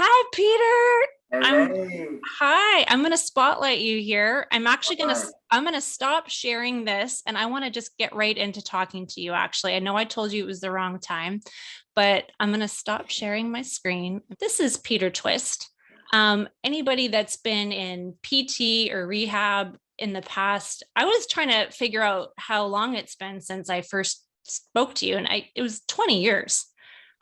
Hi, Peter. I'm Hey, Hi. I'm going to spotlight you here. hi. I'm going to stop sharing this and I want to just get right into talking to you actually. I know I told you it was the wrong time, but I'm going to stop sharing my screen. This is Peter Twist. Anybody that's been in PT or rehab in the past, I was trying to figure out how long it's been since I first spoke to you, and it was 20 years.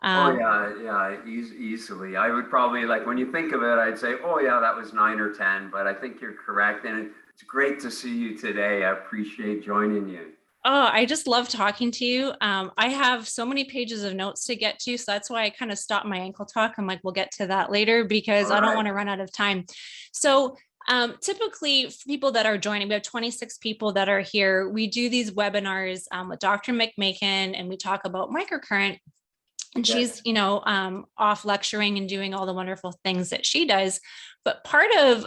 Oh Um, yeah, yeah, easily. I would probably like when you think of it, I'd say, oh yeah, that was 9 or 10. But I think you're correct, and it's great to see you today. I appreciate joining you. Oh, I just love talking to you. I have so many pages of notes to get to, so that's why I kind of stopped my ankle talk. I'm like, we'll get to that later because All I don't right. want to run out of time. So, typically, people that are joining, we have 26 people that are here. We do these webinars with Dr. McMakin, and we talk about microcurrent, and she's Yes. off lecturing and doing all the wonderful things that she does. But part of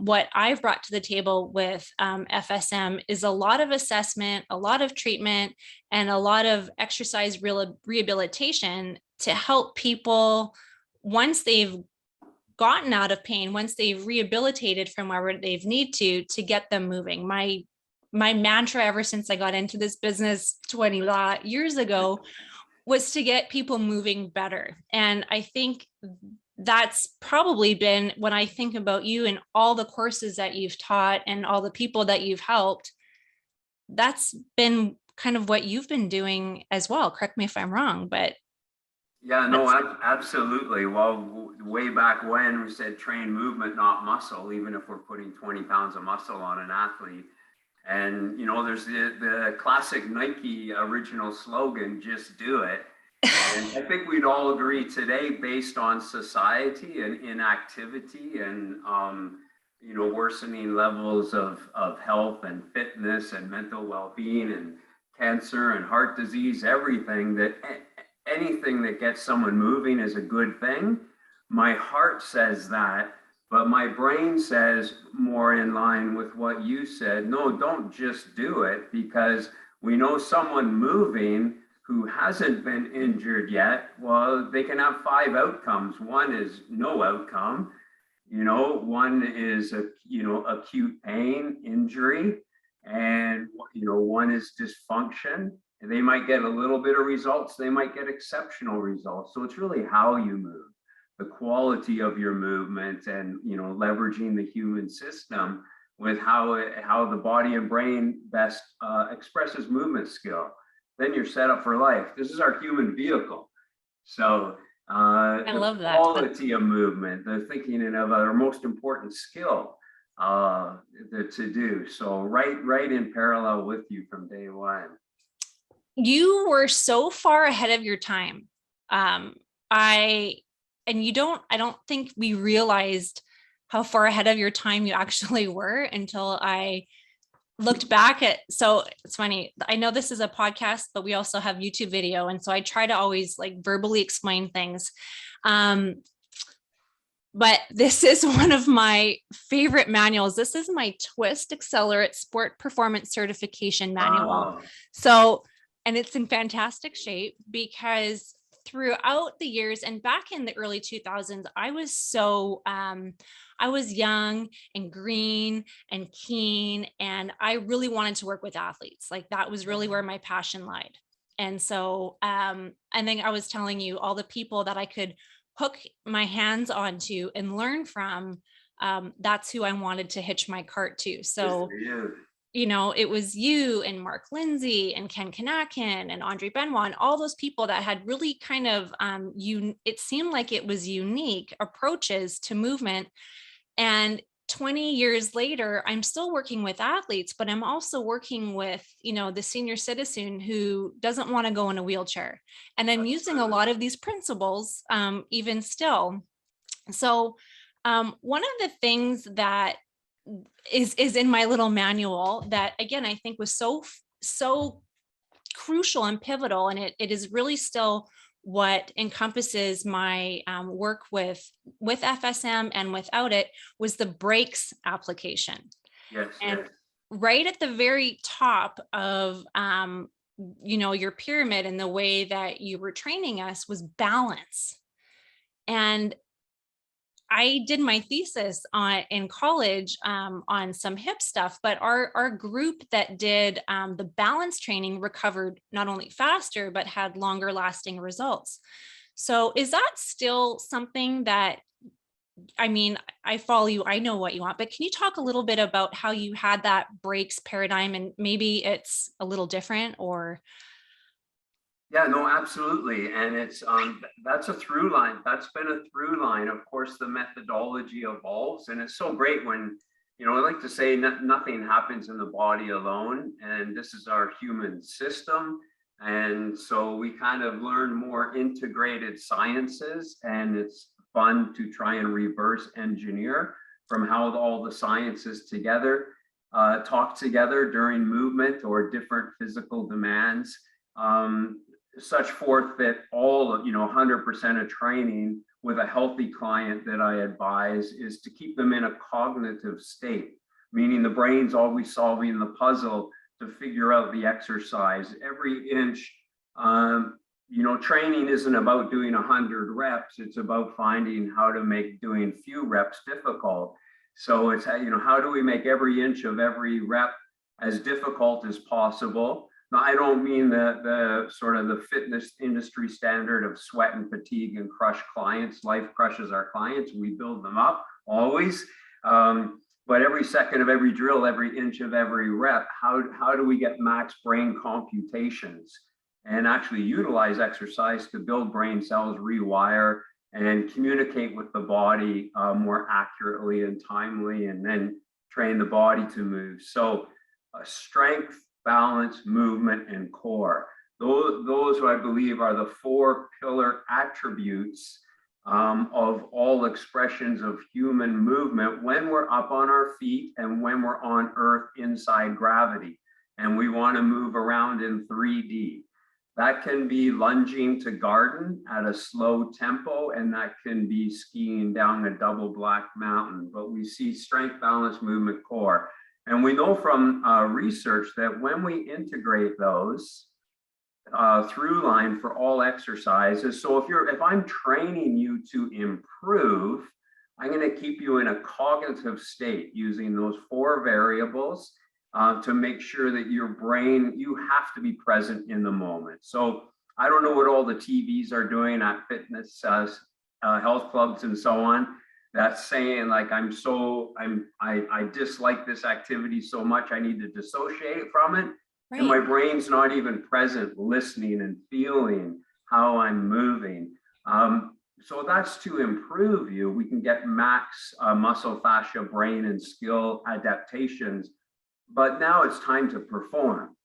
what I've brought to the table with FSM is a lot of assessment, a lot of treatment, and a lot of exercise rehabilitation to help people once they've gotten out of pain, once they've rehabilitated from wherever they've need to get them moving. My mantra ever since I got into this business 20 years ago was to get people moving better. And I think that's probably been, when I think about you and all the courses that you've taught and all the people that you've helped, that's been kind of what you've been doing as well. Correct me if I'm wrong, but Yeah, no, that's absolutely. Well, way back when we said train movement, not muscle, even if we're putting 20 pounds of muscle on an athlete. And, there's the classic Nike original slogan, just do it. And I think we'd all agree today, based on society and inactivity and worsening levels of health and fitness and mental well-being and cancer and heart disease, everything that anything that gets someone moving is a good thing. My heart says that, but my brain says, more in line with what you said, no, don't just do it, because we know someone moving who hasn't been injured yet, well, they can have five outcomes. One is no outcome. One is acute pain, injury, and one is dysfunction. And they might get a little bit of results. They might get exceptional results. So it's really how you move, the quality of your movement, and leveraging the human system with how the body and brain best expresses movement skill. Then you're set up for life. This is our human vehicle. So I the love that. quality of movement, the thinking of our most important skill to do. So right in parallel with you from day one. You were so far ahead of your time. Um, I and I don't think we realized how far ahead of your time you actually were until I looked back at. So it's funny, I know this is a podcast, but we also have YouTube video, and so I try to always like verbally explain things. um but this is one of my favorite manuals. This is my Twist Accelerate Sport Performance Certification Manual. Wow. So, and it's in fantastic shape because throughout the years and back in the early 2000s, I was young and green and keen, and I really wanted to work with athletes. Like that was really where my passion lied. And so, and then I was telling you all the people that I could hook my hands onto and learn from. That's who I wanted to hitch my cart to. Good So, for you. it was you and Mark Lindsay and Ken Kanakin and Andre Benoit and all those people that had really kind of it seemed like it was unique approaches to movement. And 20 years later, I'm still working with athletes, but I'm also working with, the senior citizen who doesn't want to go in a wheelchair. And I'm using a lot of these principles even still. So one of the things that is in my little manual that again I think was so crucial and pivotal, and it is really still what encompasses my work with FSM and without it, was the breaks application. Yes, And yes. right at the very top of your pyramid and the way that you were training us was balance. And I did my thesis in college on some hip stuff, but our group that did the balance training recovered not only faster, but had longer lasting results. So is that still something that, I mean, I follow you, I know what you want, but can you talk a little bit about how you had that breaks paradigm and maybe it's a little different or? Yeah, no, absolutely. And it's that's a through line. That's been a through line. Of course, the methodology evolves, and it's so great when, I like to say nothing happens in the body alone, and this is our human system. And so we kind of learn more integrated sciences, and it's fun to try and reverse engineer from how all the sciences together talk together during movement or different physical demands. Such forth that all of 100% of training with a healthy client that I advise is to keep them in a cognitive state, meaning the brain's always solving the puzzle to figure out the exercise every inch. Training isn't about doing 100 reps, it's about finding how to make doing few reps difficult. So it's how do we make every inch of every rep as difficult as possible. Now, I don't mean the sort of the fitness industry standard of sweat and fatigue and crush clients. Life crushes our clients. We build them up always. But every second of every drill, every inch of every rep, how do we get max brain computations and actually utilize exercise to build brain cells, rewire, and communicate with the body more accurately and timely, and then train the body to move. So strength, balance, movement, and core. Those I believe are the four pillar attributes of all expressions of human movement when we're up on our feet and when we're on Earth inside gravity. And we want to move around in 3D. That can be lunging to garden at a slow tempo, and that can be skiing down a double black mountain. But we see strength, balance, movement, core. And we know from research that when we integrate those through line for all exercises, so if I'm training you to improve, I'm going to keep you in a cognitive state using those four variables to make sure that your brain, you have to be present in the moment. So I don't know what all the TVs are doing at fitness health clubs and so on. That's saying like I dislike this activity so much I need to dissociate from it. Right. And my brain's not even present, listening and feeling how I'm moving. So that's to improve you. We can get max muscle, fascia, brain, and skill adaptations. But now it's time to perform.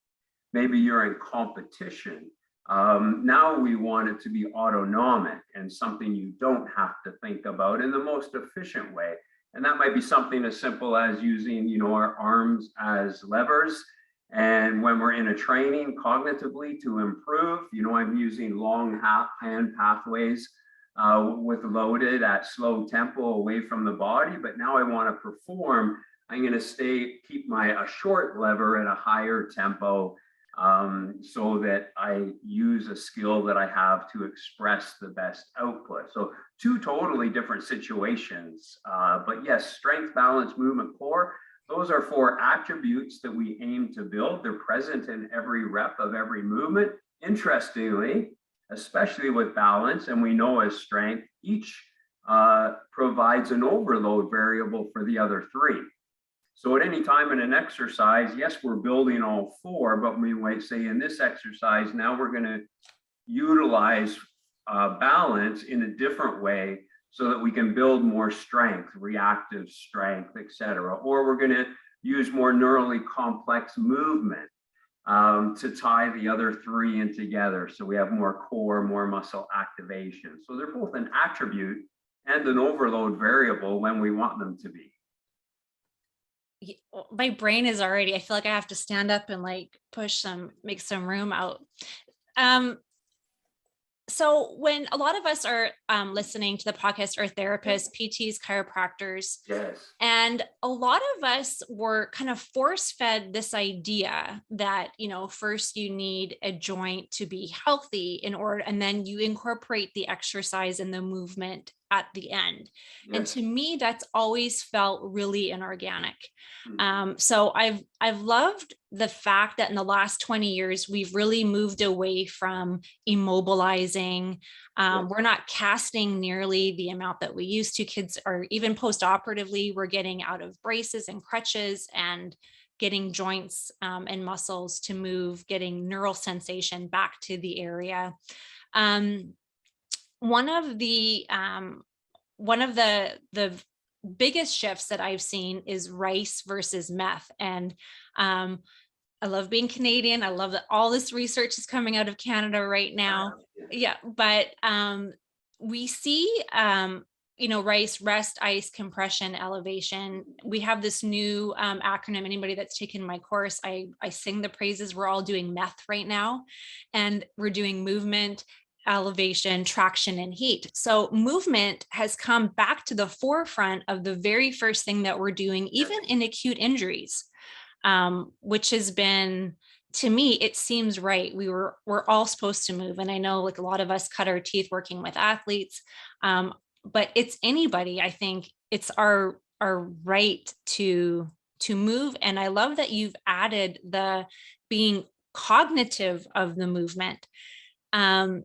Maybe you're in competition. Now we want it to be autonomic and something you don't have to think about in the most efficient way. And that might be something as simple as using, our arms as levers. And when we're in a training cognitively to improve, I'm using long hand pathways with loaded at slow tempo away from the body. But now I want to perform. I'm going to keep a short lever at a higher tempo so that I use a skill that I have to express the best output. So two totally different situations. But yes, strength, balance, movement, core, those are four attributes that we aim to build. They're present in every rep of every movement. Interestingly, especially with balance, and we know as strength, each provides an overload variable for the other three. So at any time in an exercise, yes, we're building all four, but we might say in this exercise, now we're going to utilize balance in a different way so that we can build more strength, reactive strength, etc. Or we're going to use more neurally complex movement to tie the other three in together. So we have more core, more muscle activation. So they're both an attribute and an overload variable when we want them to be. My brain is already, I feel like I have to stand up and like make some room out. So when a lot of us are listening to the podcast are therapists, PTs, chiropractors, yes, and a lot of us were kind of force fed this idea that, first you need a joint to be healthy in order, and then you incorporate the exercise and the movement at the end. And Yes. to me, that's always felt really inorganic. Mhm. So I've loved the fact that in the last 20 years, we've really moved away from immobilizing. Yes. We're not casting nearly the amount that we used to. Kids are even post-operatively, we're getting out of braces and crutches and getting joints and muscles to move, getting neural sensation back to the area. Um, one of the one of the biggest shifts that I've seen is rice versus meth. And um, I love being Canadian. I love that all this research is coming out of Canada right now. Yeah. Yeah, but we see, rice, rest, ice, compression, elevation. We have this new acronym. Anybody that's taken my course, I sing the praises. We're all doing meth right now, and we're doing movement, elevation, traction, and heat. So movement has come back to the forefront of the very first thing that we're doing, Yes. even in acute injuries, which has been, to me, it seems right. We're all supposed to move. And I know like a lot of us cut our teeth working with athletes, but it's anybody. I think it's our right to move. And I love that you've added the being cognitive of the movement. Um,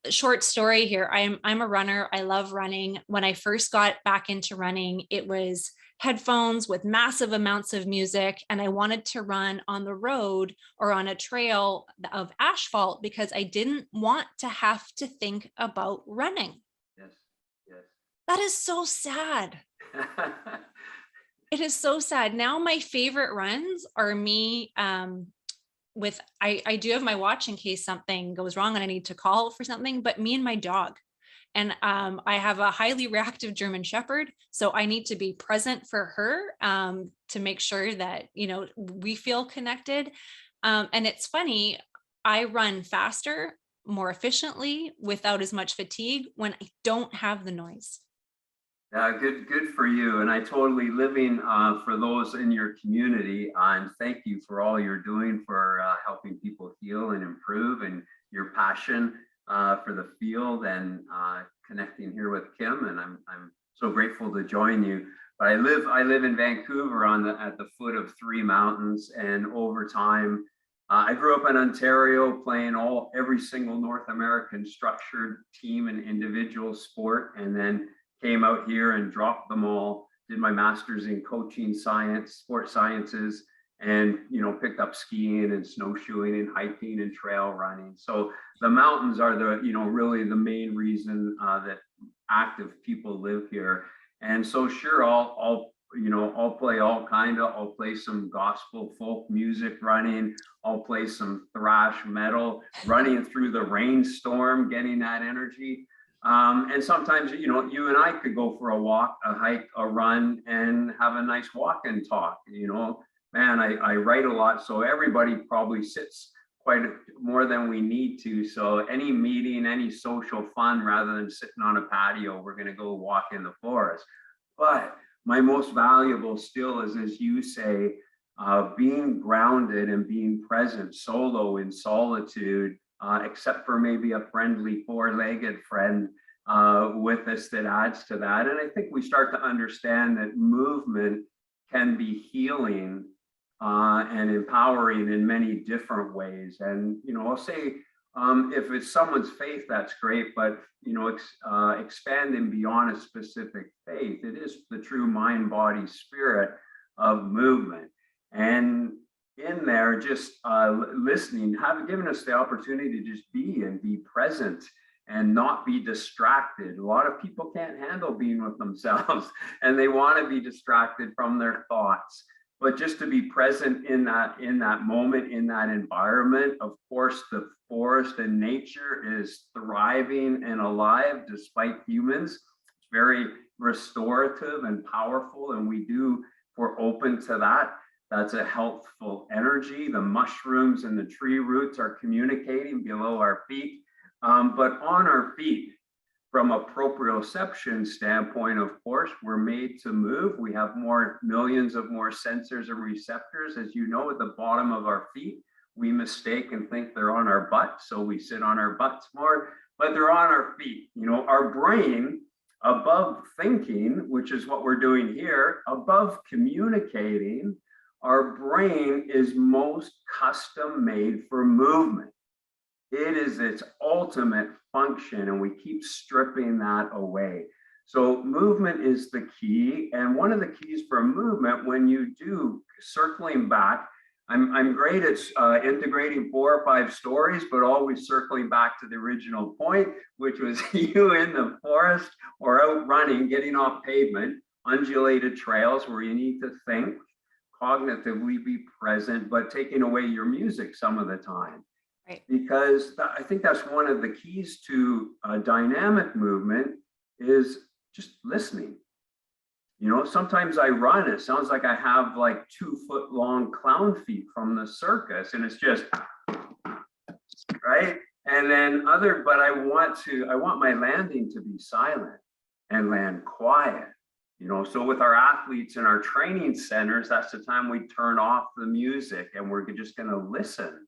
Short story here. I'm a runner. I love running. When I first got back into running, it was headphones with massive amounts of music, and I wanted to run on the road or on a trail of asphalt because I didn't want to have to think about running. Yes. Yes. That is so sad. It is so sad. Now my favorite runs are me with I do have my watch in case something goes wrong and I need to call for something, but me and my dog. And I have a highly reactive German Shepherd, so I need to be present for her to make sure that we feel connected. And it's funny, I run faster, more efficiently, without as much fatigue when I don't have the noise. Good for you. And I totally living for those in your community. And thank you for all you're doing for helping people heal and improve, and your passion for the field, and connecting here with Kim. And I'm so grateful to join you. But I live in Vancouver at the foot of three mountains, and over time. I grew up in Ontario playing every single North American structured team and individual sport, and then came out here and dropped them all, did my master's in coaching science, sports sciences, and picked up skiing and snowshoeing and hiking and trail running. So the mountains are really the main reason that active people live here. And so sure, I'll play I'll play some gospel folk music running. I'll play some thrash metal running through the rainstorm, getting that energy. And sometimes, you and I could go for a walk, a hike, a run, and have a nice walk and talk. Man, I write a lot, so everybody probably sits more than we need to. So any meeting, any social fun, rather than sitting on a patio, we're going to go walk in the forest. But my most valuable skill is, as you say, being grounded and being present solo in solitude, except for maybe a friendly four-legged friend with us that adds to that. And I think we start to understand that movement can be healing and empowering in many different ways. And, I'll say, if it's someone's faith, that's great, but, expanding beyond a specific faith, it is the true mind, body, spirit of movement. And in there, just listening, have given us the opportunity to just be and be present and not be distracted. A lot of people can't handle being with themselves and they want to be distracted from their thoughts. But just to be present in that moment, in that environment. Of course, the forest and nature is thriving and alive despite humans. It's very restorative and powerful, and we're open to that. That's a healthful energy. The mushrooms and the tree roots are communicating below our feet. But on our feet, from a proprioception standpoint, of course, we're made to move. We have millions of more sensors and receptors, as you know, at the bottom of our feet. We mistake and think they're on our butt, so we sit on our butts more, but they're on our feet. Our brain above thinking, which is what we're doing here, above communicating, our brain is most custom made for movement. It is its ultimate function, and we keep stripping that away. So movement is the key. And one of the keys for movement, when you do circling back, I'm great at integrating 4 or 5 stories, but always circling back to the original point, which was you in the forest or out running, getting off pavement, undulated trails where you need to think, cognitively be present, but taking away your music some of the time. Right. Because I think that's one of the keys to dynamic movement is just listening. You know, sometimes I run, it sounds like I have like 2-foot-long clown feet from the circus, and it's just, right? And then but I want my landing to be silent and land quiet. You know, so with our athletes in our training centers, that's the time we turn off the music and we're just going to listen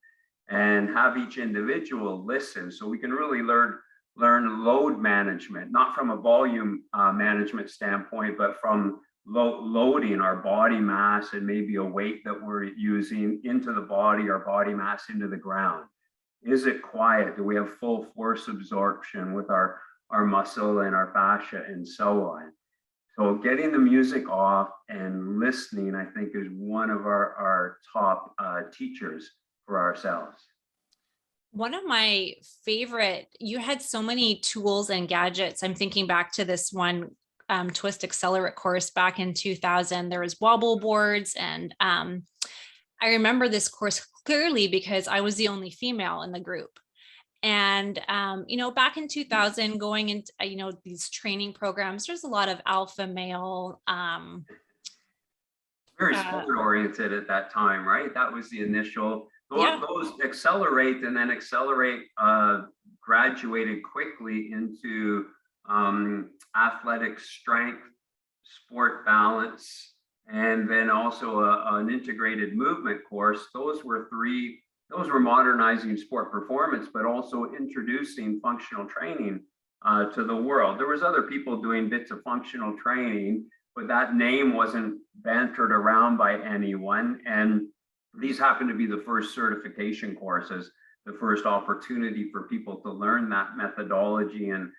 and have each individual listen, so we can really learn load management, not from a volume management standpoint, but from loading our body mass and maybe a weight that we're using into the body, our body mass into the ground. Is it quiet? Do we have full force absorption with our muscle and our fascia and so on? So getting the music off and listening, I think, is one of our top teachers for ourselves. One of my favorite, you had so many tools and gadgets. I'm thinking back to this one Twist Accelerate course back in 2000. There was wobble boards, and I remember this course clearly because I was the only female in the group. And, you know, back in 2000, going into, you know, these training programs, there's a lot of alpha male. Very sport oriented at that time, right? That was the initial. Those accelerate and then accelerate graduated quickly into athletic strength, sport balance, and then also an integrated movement course. Those were modernizing sport performance, but also introducing functional training to the world. There was other people doing bits of functional training, but that name wasn't bantered around by anyone. And these happen to be the first certification courses, the first opportunity for people to learn that methodology and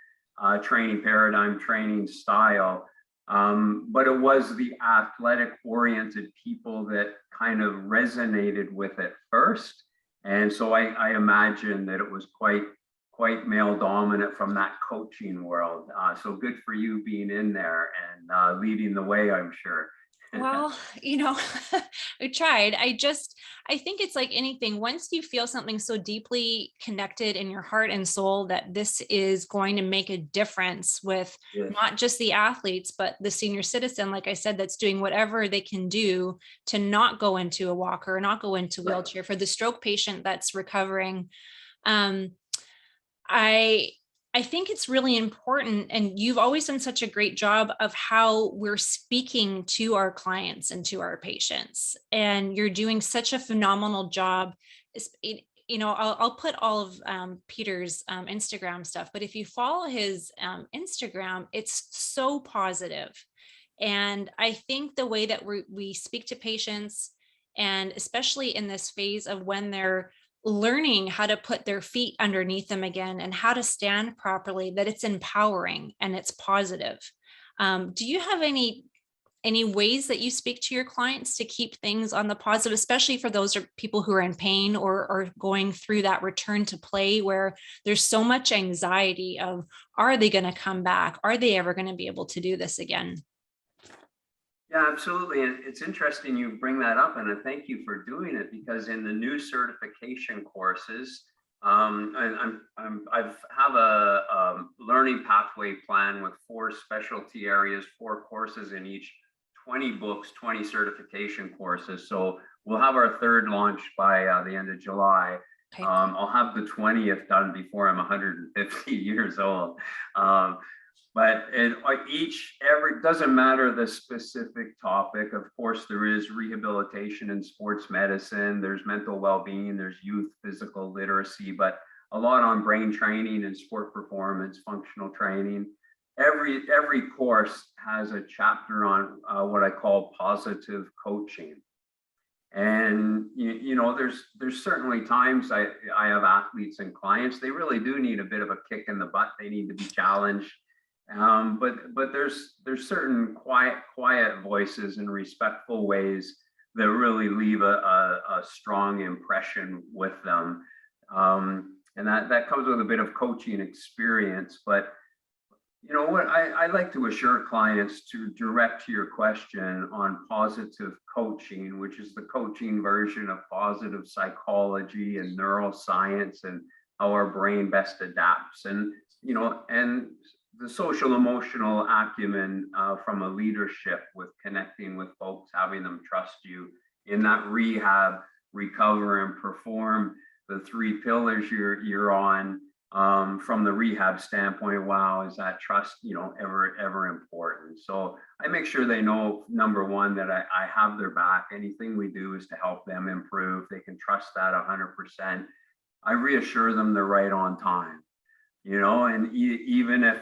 training paradigm, training style. But it was the athletic oriented people that kind of resonated with it first. And so I imagine that it was quite male dominant from that coaching world. So good for you being in there and leading the way, I'm sure. Well, you know, we tried. I think it's like anything. Once you feel something so deeply connected in your heart and soul that this is going to make a difference with not just the athletes, but the senior citizen, like I said, that's doing whatever they can do to not go into a walker or not go into a wheelchair, for the stroke patient that's recovering. I think it's really important, and you've always done such a great job of how we're speaking to our clients and to our patients, and you're doing such a phenomenal job. You know, I'll put all of Peter's Instagram stuff, but if you follow his Instagram, it's so positive. And I think the way that we speak to patients, and especially in this phase of when they're learning how to put their feet underneath them again and how to stand properly, that it's empowering and it's positive. Do you have any ways that you speak to your clients to keep things on the positive, especially for those people who are in pain or going through that return to play where there's so much anxiety of, are they going to come back? Are they ever going to be able to do this again? Yeah, absolutely. And it's interesting you bring that up, and I thank you for doing it, because in the new certification courses, I have a learning pathway plan with 4 specialty areas, 4 courses in each, 20 books, 20 certification courses. So we'll have our 3rd launch by the end of July. Okay. I'll have the 20th done before I'm 150 years old. But every doesn't matter the specific topic. Of course, there is rehabilitation and sports medicine. There's mental well-being. There's youth physical literacy, but a lot on brain training and sport performance, functional training. every course has a chapter on what I call positive coaching. And you know, there's certainly times I have athletes and clients, they really do need a bit of a kick in the butt. They need to be challenged. But there's certain quiet voices and respectful ways that really leave a strong impression with them. And that comes with a bit of coaching experience. But you know what, I like to assure clients, to direct to your question on positive coaching, which is the coaching version of positive psychology and neuroscience and how our brain best adapts. And, you know, and the social emotional acumen from a leadership with connecting with folks, having them trust you in that rehab, recover and perform the three pillars you're on. From the rehab standpoint, wow, is that trust, you know, ever important? So I make sure they know, number one, that I have their back. Anything we do is to help them improve. They can trust that 100%. I reassure them they're right on time, you know, and even if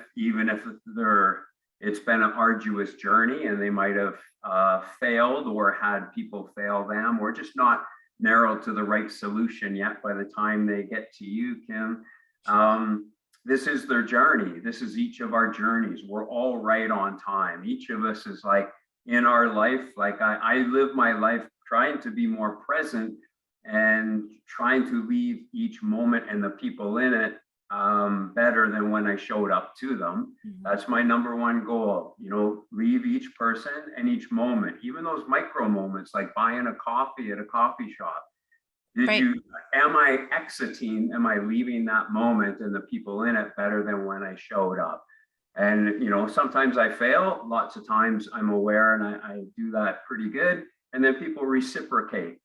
it's been an arduous journey and they might have failed or had people fail them, or just not narrowed to the right solution yet by the time they get to you, Kim. This is their journey. This is each of our journeys. We're all right on time. Each of us is like in our life, like I live my life trying to be more present and trying to leave each moment and the people in it better than when I showed up to them. Mm-hmm. That's my number one goal. You know, leave each person and each moment, even those micro moments, like buying a coffee at a coffee shop. Am I exiting, am I leaving that moment and the people in it better than when I showed up? And, you know, sometimes I fail, lots of times I'm aware and I do that pretty good. And then people reciprocate.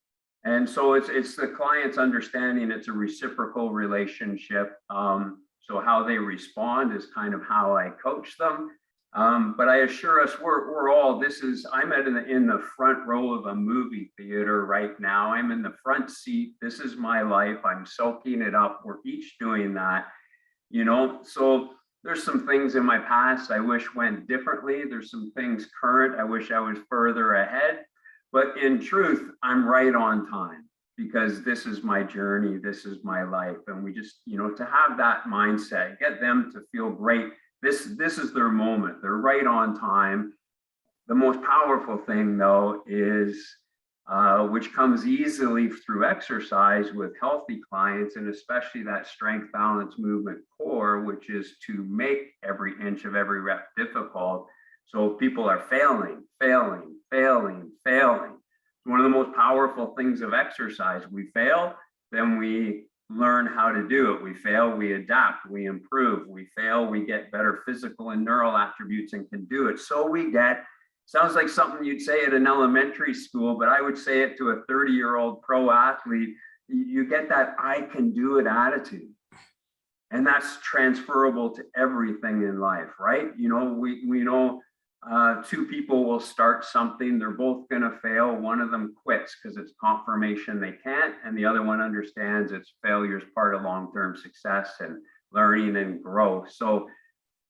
And so it's the client's understanding it's a reciprocal relationship. So how they respond is kind of how I coach them. But I assure us we're all, I'm in the front row of a movie theater right now. I'm in the front seat. This is my life. I'm soaking it up. We're each doing that, you know. So there's some things in my past I wish went differently. There's some things current I wish I was further ahead. But in truth, I'm right on time because this is my journey. This is my life. And we just, you know, to have that mindset, get them to feel great. This is their moment. They're right on time. The most powerful thing, though, is which comes easily through exercise with healthy clients, and especially that strength, balance, movement core, which is to make every inch of every rep difficult. So people are failing. One of the most powerful things of exercise. We fail, then we learn how to do it. We fail, we adapt, we improve. We fail, we get better physical and neural attributes and can do it. So we get, sounds like something you'd say at an elementary school, but I would say it to a 30-year-old pro athlete. You get that I can do it attitude. And that's transferable to everything in life, right? You know, we know two people will start something, they're both going to fail. One of them quits because it's confirmation they can't, and the other one understands it's failure is part of long-term success and learning and growth. So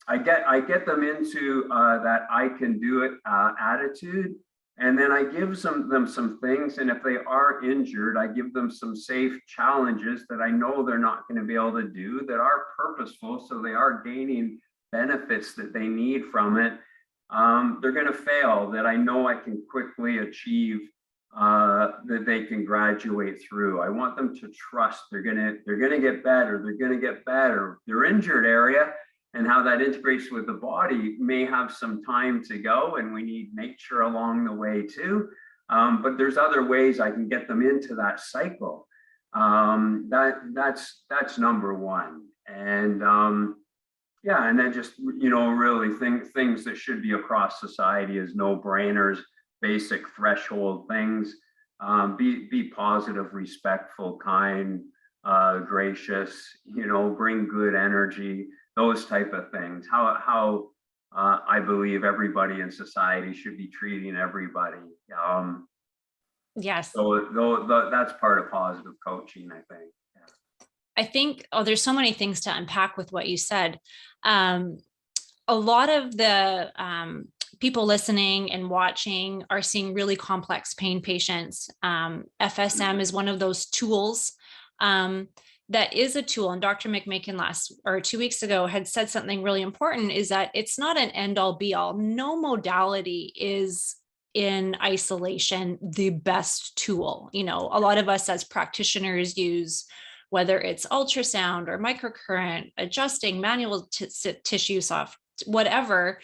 I get them into that I can do it attitude, and then I give them some things, and if they are injured, I give them some safe challenges that I know they're not going to be able to do, that are purposeful, so they are gaining benefits that they need from it. They're going to fail, that I know I can quickly achieve, that they can graduate through. I want them to trust they're going to get better. They're going to get better. Their injured area and how that integrates with the body may have some time to go, and we need nature along the way too. But there's other ways I can get them into that cycle. That's number one. And yeah, and then just, you know, really things that should be across society as no-brainers, basic threshold things. Be positive, respectful, kind, gracious, you know, bring good energy, those type of things. How I believe everybody in society should be treating everybody. Yes. So that's part of positive coaching, I think. Yeah. I think, there's so many things to unpack with what you said. A a lot of the people listening and watching are seeing really complex pain patients. FSM is one of those tools that is a tool. And Dr. McMakin 2 weeks ago had said something really important, is that it's not an end all be all. No modality is in isolation the best tool. You know, a lot of us as practitioners use, whether it's ultrasound or microcurrent, adjusting, manual tissue soft, whatever,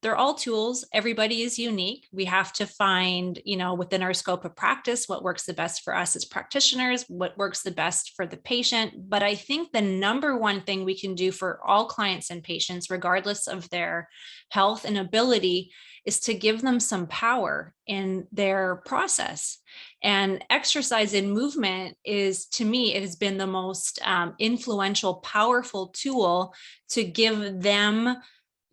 they're all tools. Everybody is unique. We have to find, you know, within our scope of practice, what works the best for us as practitioners, what works the best for the patient. But I think the number one thing we can do for all clients and patients, regardless of their health and ability, is to give them some power in their process. And exercise and movement is, to me, it has been the most influential, powerful tool to give them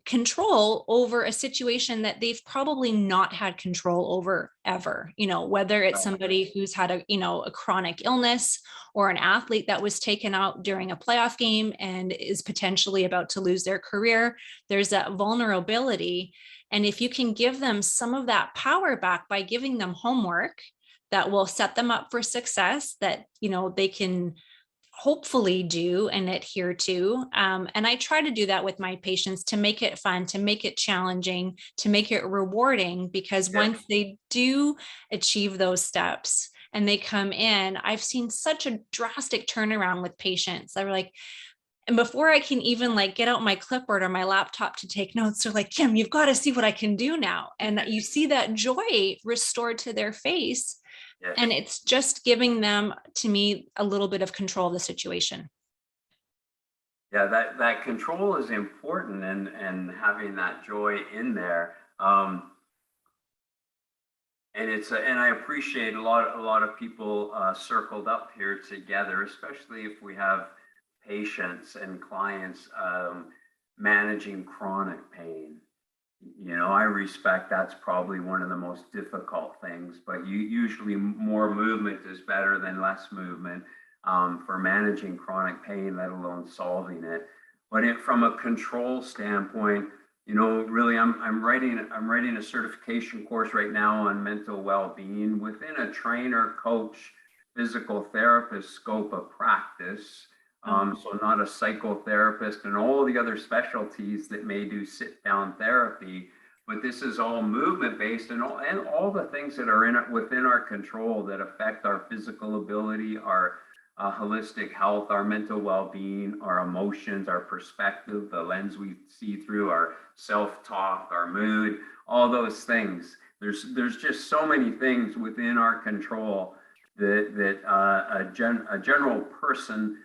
control over a situation that they've probably not had control over ever. You know, whether it's somebody who's had a chronic illness, or an athlete that was taken out during a playoff game and is potentially about to lose their career. There's that vulnerability. And if you can give them some of that power back by giving them homework that will set them up for success, that, you know, they can hopefully do and adhere to. And I try to do that with my patients, to make it fun, to make it challenging, to make it rewarding, because once they do achieve those steps and they come in, I've seen such a drastic turnaround with patients. They're like, and before I can even like get out my clipboard or my laptop to take notes, they're like, Kim, you've got to see what I can do now. And you see that joy restored to their face. Yeah. And it's just giving them, to me, a little bit of control of the situation. Yeah, that control is important, and having that joy in there. And I appreciate a lot of people circled up here together, especially if we have patients and clients managing chronic pain. You know, I respect that's probably one of the most difficult things, but usually more movement is better than less movement for managing chronic pain, let alone solving it. But from a control standpoint, you know, really, I'm writing a certification course right now on mental well-being within a trainer, coach, physical therapist scope of practice. So not a psychotherapist and all the other specialties that may do sit-down therapy, but this is all movement-based, and all the things that are within our control that affect our physical ability, our holistic health, our mental well-being, our emotions, our perspective, the lens we see through, our self-talk, our mood, all those things. There's just so many things within our control that a general person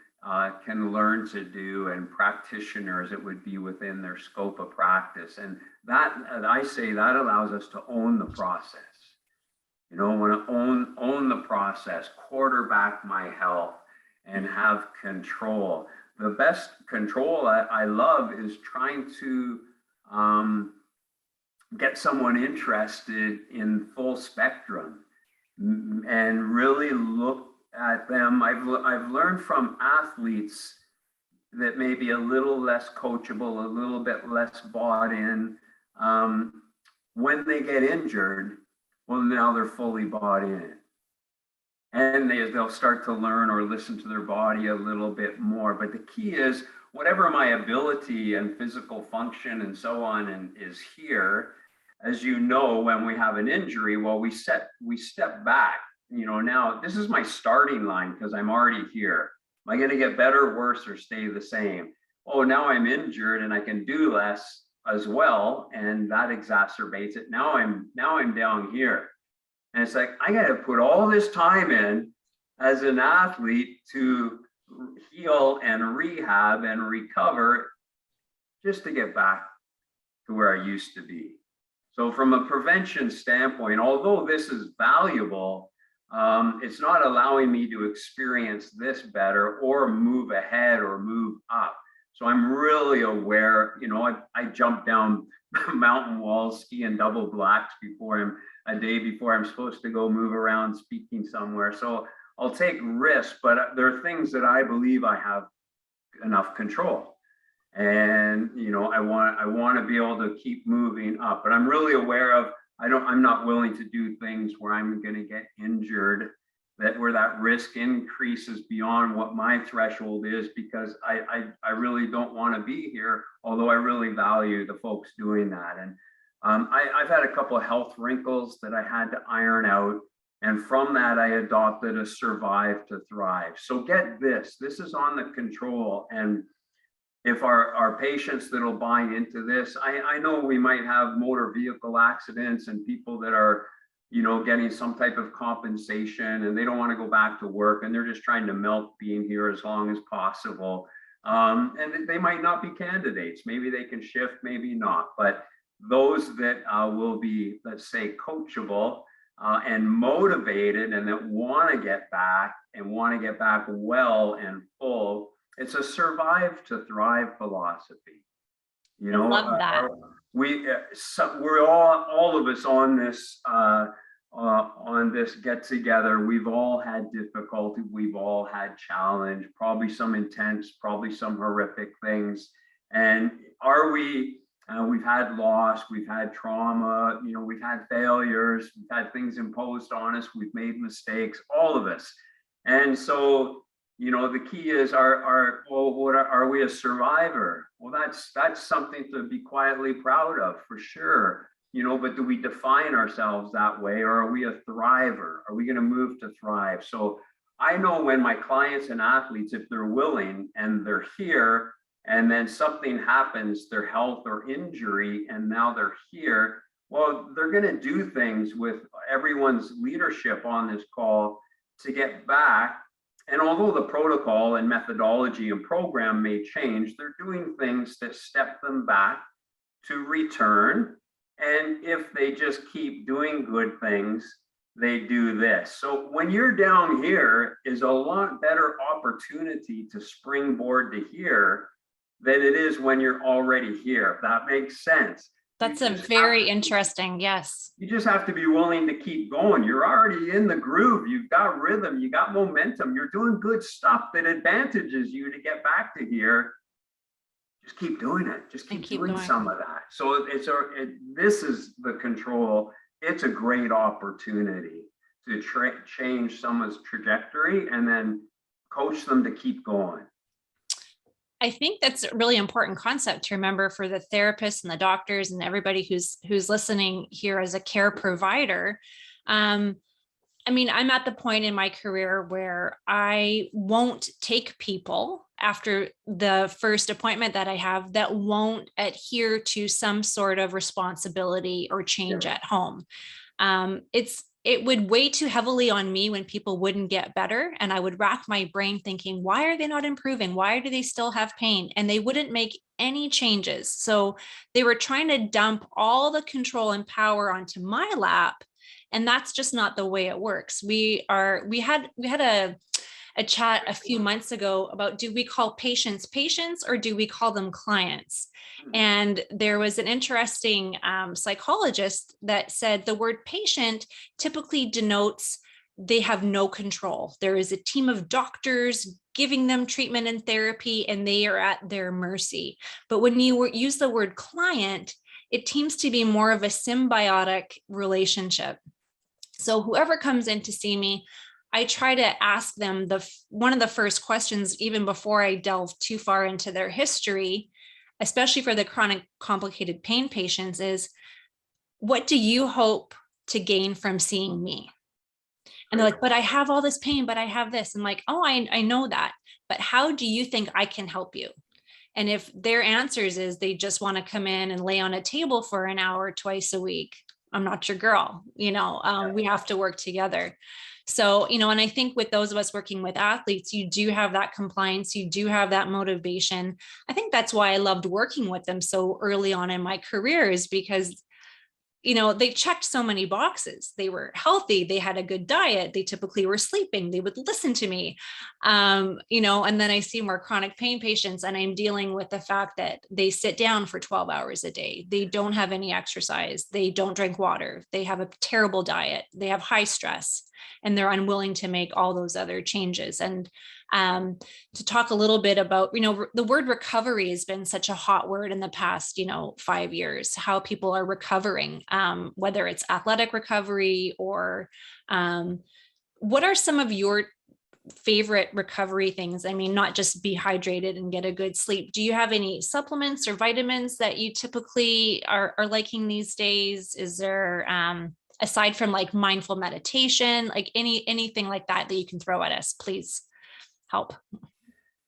can learn to do, and practitioners, it would be within their scope of practice. And that, I say, that allows us to own the process. You know, I want to own the process, quarterback my health, and have control. The best control I love is trying to get someone interested in full spectrum and really look at them. I've learned from athletes that may be a little less coachable, a little bit less bought in. When they get injured, well, now they're fully bought in. And they'll start to learn or listen to their body a little bit more. But the key is, whatever my ability and physical function and so on is here, as you know, when we have an injury, well, we step back. You know, now this is my starting line because I'm already here. Am I going to get better, worse, or stay the same? Oh, now I'm injured and I can do less as well, and that exacerbates it. Now I'm down here, and it's like I got to put all this time in as an athlete to heal and rehab and recover just to get back to where I used to be. So from a prevention standpoint, although this is valuable, it's not allowing me to experience this better or move ahead or move up. So I'm really aware, you know, I jump down mountain walls, skiing double blacks a day before I'm supposed to go move around speaking somewhere. So I'll take risks, but there are things that I believe I have enough control. And, you know, I want to be able to keep moving up, but I'm really aware of, I'm not willing to do things where I'm going to get injured, where that risk increases beyond what my threshold is, because I really don't want to be here, although I really value the folks doing that. And I've had a couple of health wrinkles that I had to iron out. And from that, I adopted a survive to thrive. So get this is on the control. And if our patients that'll buy into this, I know we might have motor vehicle accidents and people that are, you know, getting some type of compensation and they don't want to go back to work and they're just trying to milk being here as long as possible. And they might not be candidates. Maybe they can shift, maybe not. But those that will be, let's say, coachable and motivated and that want to get back and want to get back well and full, it's a survive to thrive philosophy. You know, I love that. We're all of us on this get together. We've all had difficulty. We've all had challenge, probably some intense, probably some horrific things. And we've had loss, we've had trauma, you know, we've had failures, we've had things imposed on us, we've made mistakes, all of us. And so, you know, the key is, are we a survivor? Well, that's something to be quietly proud of, for sure. You know, but do we define ourselves that way, or are we a thriver? Are we going to move to thrive? So I know when my clients and athletes, if they're willing and they're here, and then something happens, their health or injury, and now they're here, well, they're going to do things with everyone's leadership on this call to get back. And although the protocol and methodology and program may change, they're doing things that step them back to return. And if they just keep doing good things, they do this. So when you're down here is a lot better opportunity to springboard to here than it is when you're already here, if that makes sense. That's a very interesting, yes. You just have to be willing to keep going. You're already in the groove. You've got rhythm, you got momentum. You're doing good stuff that advantages you to get back to here. Just keep doing it. Just keep doing some of that. So this is the control. It's a great opportunity to change someone's trajectory and then coach them to keep going. I think that's a really important concept to remember for the therapists and the doctors and everybody who's listening here as a care provider. I mean, I'm at the point in my career where I won't take people after the first appointment that I have that won't adhere to some sort of responsibility or change at home. It would weigh too heavily on me when people wouldn't get better. And I would rack my brain thinking, why are they not improving? Why do they still have pain? And they wouldn't make any changes. So they were trying to dump all the control and power onto my lap. And that's just not the way it works. We had a chat a few months ago about, do we call patients or do we call them clients? And there was an interesting psychologist that said the word patient typically denotes they have no control. There is a team of doctors giving them treatment and therapy, and they are at their mercy. But when you use the word client, it seems to be more of a symbiotic relationship. So whoever comes in to see me, I try to ask them one of the first questions, even before I delve too far into their history, especially for the chronic complicated pain patients, is, what do you hope to gain from seeing me? And they're like, but I have all this pain, but I have this. I'm like, oh, I know that, but how do you think I can help you? And if their answers is they just want to come in and lay on a table for an hour twice a week, I'm not your girl. You know, we have to work together. So, you know, and I think with those of us working with athletes, you do have that compliance, you do have that motivation. I think that's why I loved working with them so early on in my career, is because, they checked so many boxes. They were healthy. They had a good diet. They typically were sleeping. They would listen to me. And then I see more chronic pain patients, and I'm dealing with the fact that they sit down for 12 hours a day. They don't have any exercise. They don't drink water. They have a terrible diet. They have high stress, and they're unwilling to make all those other changes. And to talk a little bit about, the word recovery has been such a hot word in the past, 5 years, how people are recovering, whether it's athletic recovery or what are some of your favorite recovery things? I mean, not just be hydrated and get a good sleep. Do you have any supplements or vitamins that you typically are liking these days? Is there, aside from like mindful meditation, like anything like that you can throw at us, please help.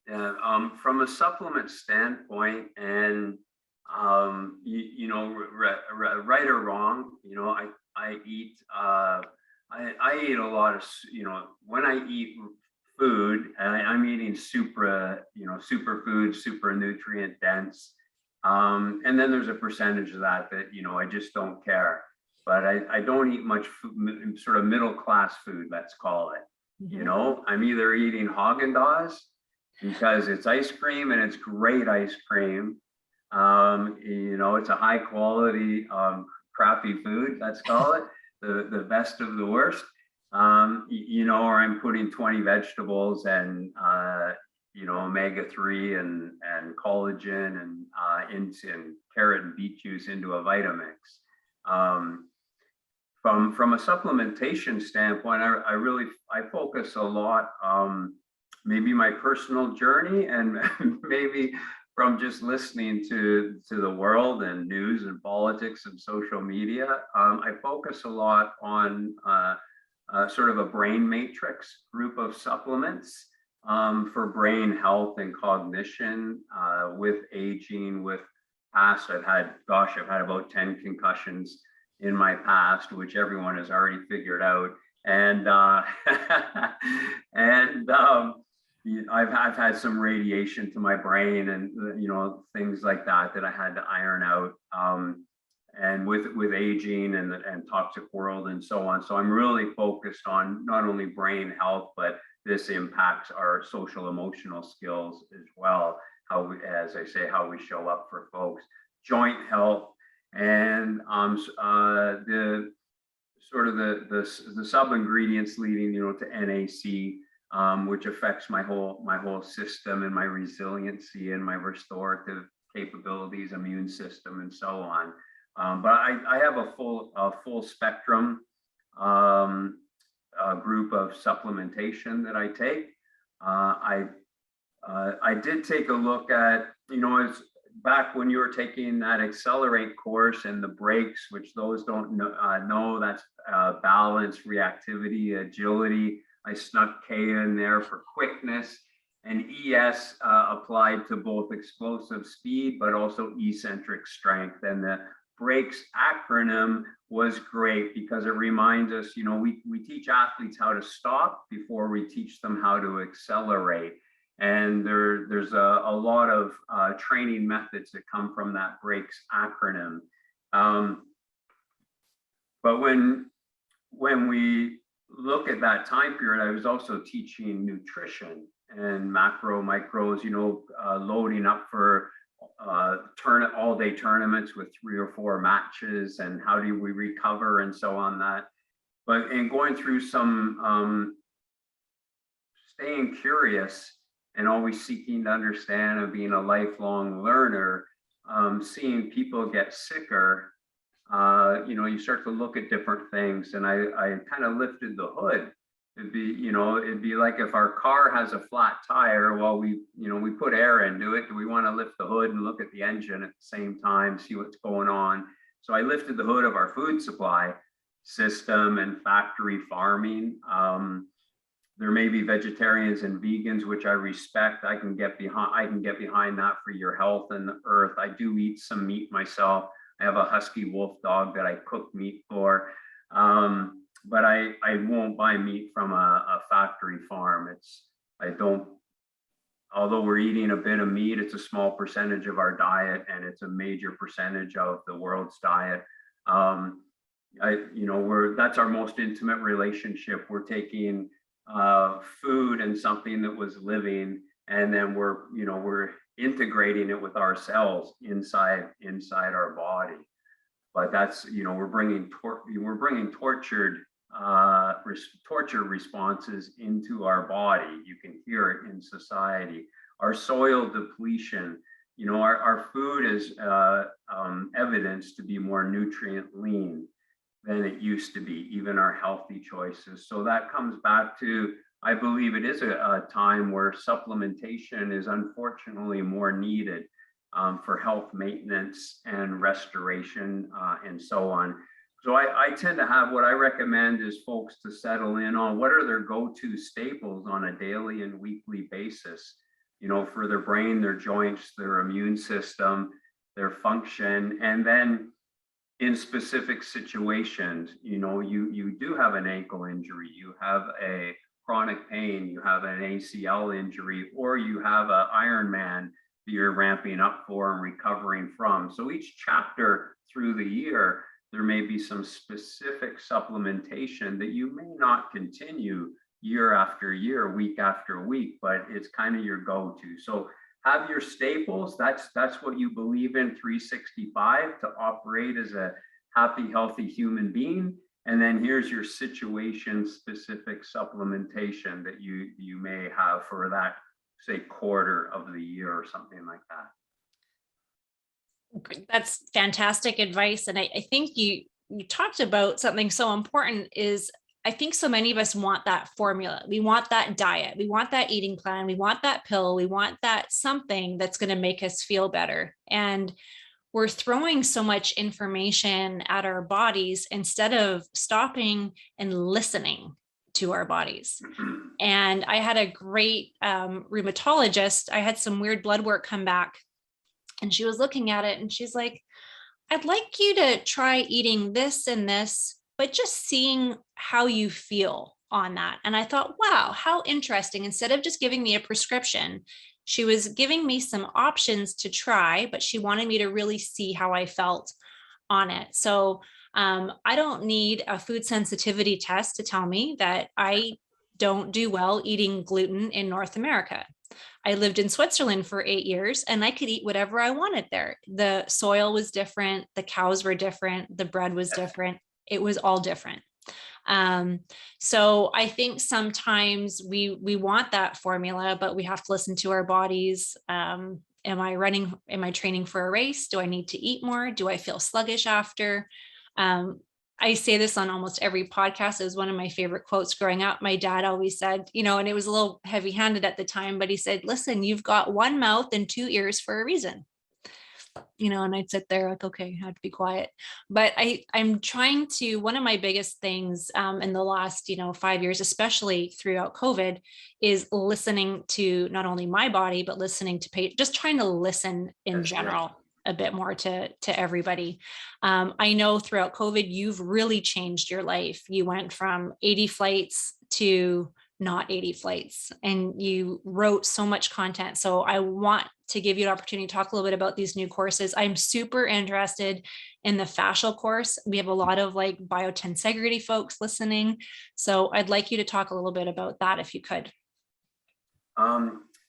Yeah, from a supplement standpoint, and right or wrong, I eat I eat a lot of, when I eat food, I'm eating superfood, super nutrient dense, and then there's a percentage of that I just don't care. But I don't eat much food, sort of middle class food, let's call it. I'm either eating Haagen-Dazs because it's ice cream and it's great ice cream. It's a high quality, crappy food, let's call it, the best of the worst. Or I'm putting 20 vegetables and, omega-3 and collagen and carrot and beet juice into a Vitamix. From a supplementation standpoint, I focus a lot, maybe my personal journey, and maybe from just listening to the world and news and politics and social media. I focus a lot on sort of a brain matrix group of supplements for brain health and cognition, with aging, with past. I've had about 10 concussions in my past, which everyone has already figured out. And I've had some radiation to my brain, and things like that I had to iron out. And with aging and toxic world and so on. So I'm really focused on not only brain health, but this impacts our social emotional skills as well. How we, as I say, how we show up for folks, joint health. And the sort of the sub ingredients leading to NAC, which affects my whole system and my resiliency and my restorative capabilities, immune system, and so on. But I have a full spectrum group of supplementation that I take. I did take a look at, it's back when you were taking that Accelerate course and the breaks, which those don't know, that's balance, reactivity, agility. I snuck K in there for quickness, and ES applied to both explosive speed, but also eccentric strength. And the breaks acronym was great because it reminds us, we teach athletes how to stop before we teach them how to accelerate. And there's a lot of training methods that come from that breaks acronym. But when we look at that time period, I was also teaching nutrition and macro, micros, loading up for all-day tournaments with 3 or 4 matches, and how do we recover and so on that. But in going through some staying curious and always seeking to understand and being a lifelong learner, seeing people get sicker, you start to look at different things. And I kind of lifted the hood. It'd be like if our car has a flat tire, well, we put air into it. Do we want to lift the hood and look at the engine at the same time, see what's going on? So I lifted the hood of our food supply system and factory farming. There may be vegetarians and vegans, which I respect. I can get behind that for your health and the earth. I do eat some meat myself. I have a husky wolf dog that I cook meat for. But I won't buy meat from a factory farm. Although we're eating a bit of meat, it's a small percentage of our diet, and it's a major percentage of the world's diet. that's our most intimate relationship. We're taking food and something that was living, and then we're integrating it with ourselves inside our body. But that's, we're bringing tortured torture responses into our body. You can hear it in society. Our soil depletion, our food is evidence to be more nutrient lean than it used to be, even our healthy choices. So that comes back to, I believe it is a time where supplementation is unfortunately more needed for health maintenance and restoration and so on. So I tend to have, what I recommend is folks to settle in on what are their go-to staples on a daily and weekly basis, for their brain, their joints, their immune system, their function. And then in specific situations, you do have an ankle injury, you have a chronic pain, you have an ACL injury, or you have an Ironman that you're ramping up for and recovering from. So each chapter through the year, there may be some specific supplementation that you may not continue year after year, week after week, but it's kind of your go-to. So have your staples. That's what you believe in 365 to operate as a happy, healthy human being. And then here's your situation specific supplementation that you may have for that, say, quarter of the year or something like that. That's fantastic advice. And I think you talked about something so important is, I think so many of us want that formula. We want that diet. We want that eating plan. We want that pill. We want that something that's going to make us feel better. And we're throwing so much information at our bodies instead of stopping and listening to our bodies. And I had a great rheumatologist. I had some weird blood work come back, and she was looking at it and she's like, I'd like you to try eating this and this, but just seeing how you feel on that. And I thought, wow, how interesting. Instead of just giving me a prescription, she was giving me some options to try, but she wanted me to really see how I felt on it. So I don't need a food sensitivity test to tell me that I don't do well eating gluten in North America. I lived in Switzerland for 8 years and I could eat whatever I wanted there. The soil was different. The cows were different. The bread was different. It was all different. So I think sometimes we want that formula, but we have to listen to our bodies. Am I training for a race? Do I need to eat more? Do I feel sluggish after? I say this on almost every podcast. It was one of my favorite quotes growing up. My dad always said, and it was a little heavy handed at the time, but he said, listen, you've got one mouth and two ears for a reason. And I'd sit there like, okay, I have to be quiet. But I'm trying to, one of my biggest things in the last, 5 years, especially throughout COVID, is listening to not only my body, but listening to just trying to listen in general a bit more to everybody. I know throughout COVID, you've really changed your life. You went from 80 flights to not 80 flights, and you wrote so much content. So I want to give you an opportunity to talk a little bit about these new courses. I'm super interested in the Fascial course. We have a lot of like biotensegrity folks listening. So I'd like you to talk a little bit about that if you could.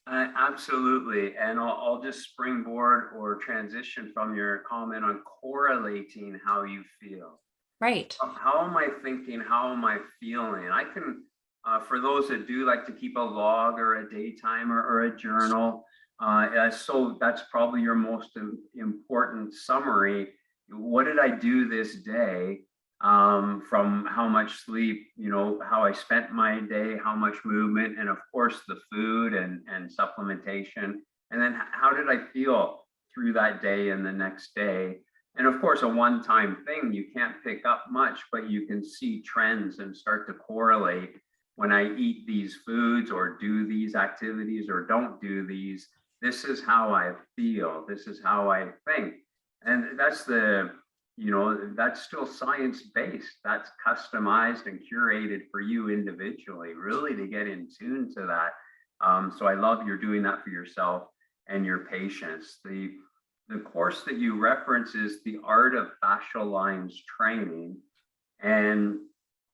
Absolutely. And I'll just springboard or transition from your comment on correlating how you feel. Right. How am I thinking? How am I feeling? I can, for those that do like to keep a log or a day timer or a journal, so that's probably your most important summary. What did I do this day? From how much sleep, how I spent my day, how much movement, and of course the food and supplementation. And then how did I feel through that day and the next day? And of course, a one-time thing, you can't pick up much, but you can see trends and start to correlate. When I eat these foods or do these activities or don't do these, this is how I feel. This is how I think. And that's that's still science-based. That's customized and curated for you individually, really to get in tune to that. So I love you're doing that for yourself and your patients. The course that you reference is the Art of Fascial Lines Training. And,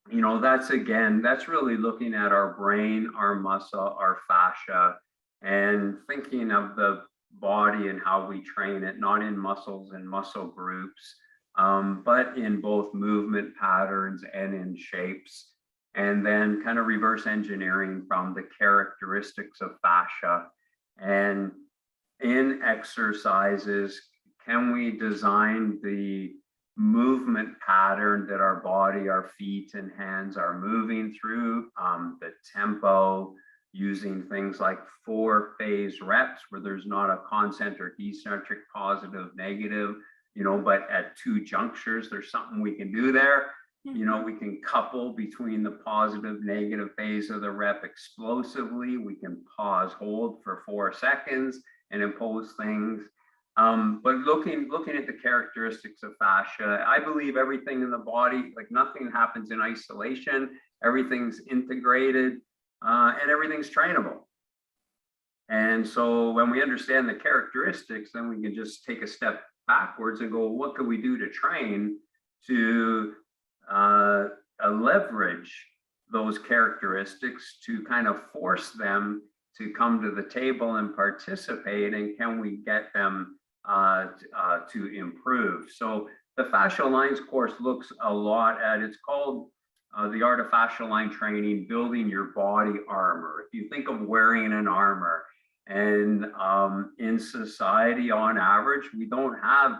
you know, that's again, that's really looking at our brain, our muscle, our fascia, and thinking of the body and how we train it, not in muscles and muscle groups, but in both movement patterns and in shapes. And then kind of reverse engineering from the characteristics of fascia. And in exercises, can we design the movement pattern that our body, our feet and hands are moving through, the tempo, using things like 4-phase reps where there's not a concentric, eccentric, positive, negative, you know, but at 2 junctures, there's something we can do there. You know, we can couple between the positive, negative phase of the rep explosively. We can pause, hold for 4 seconds and impose things. But looking at the characteristics of fascia, I believe everything in the body, like nothing happens in isolation, everything's integrated, and everything's trainable. And so when we understand the characteristics, then we can just take a step backwards and go, what can we do to train to leverage those characteristics to kind of force them to come to the table and participate, and can we get them to improve? So the fascial lines course looks a lot at, it's called the art of fascial line training, building your body armor. If you think of wearing an armor, and in society on average, we don't have,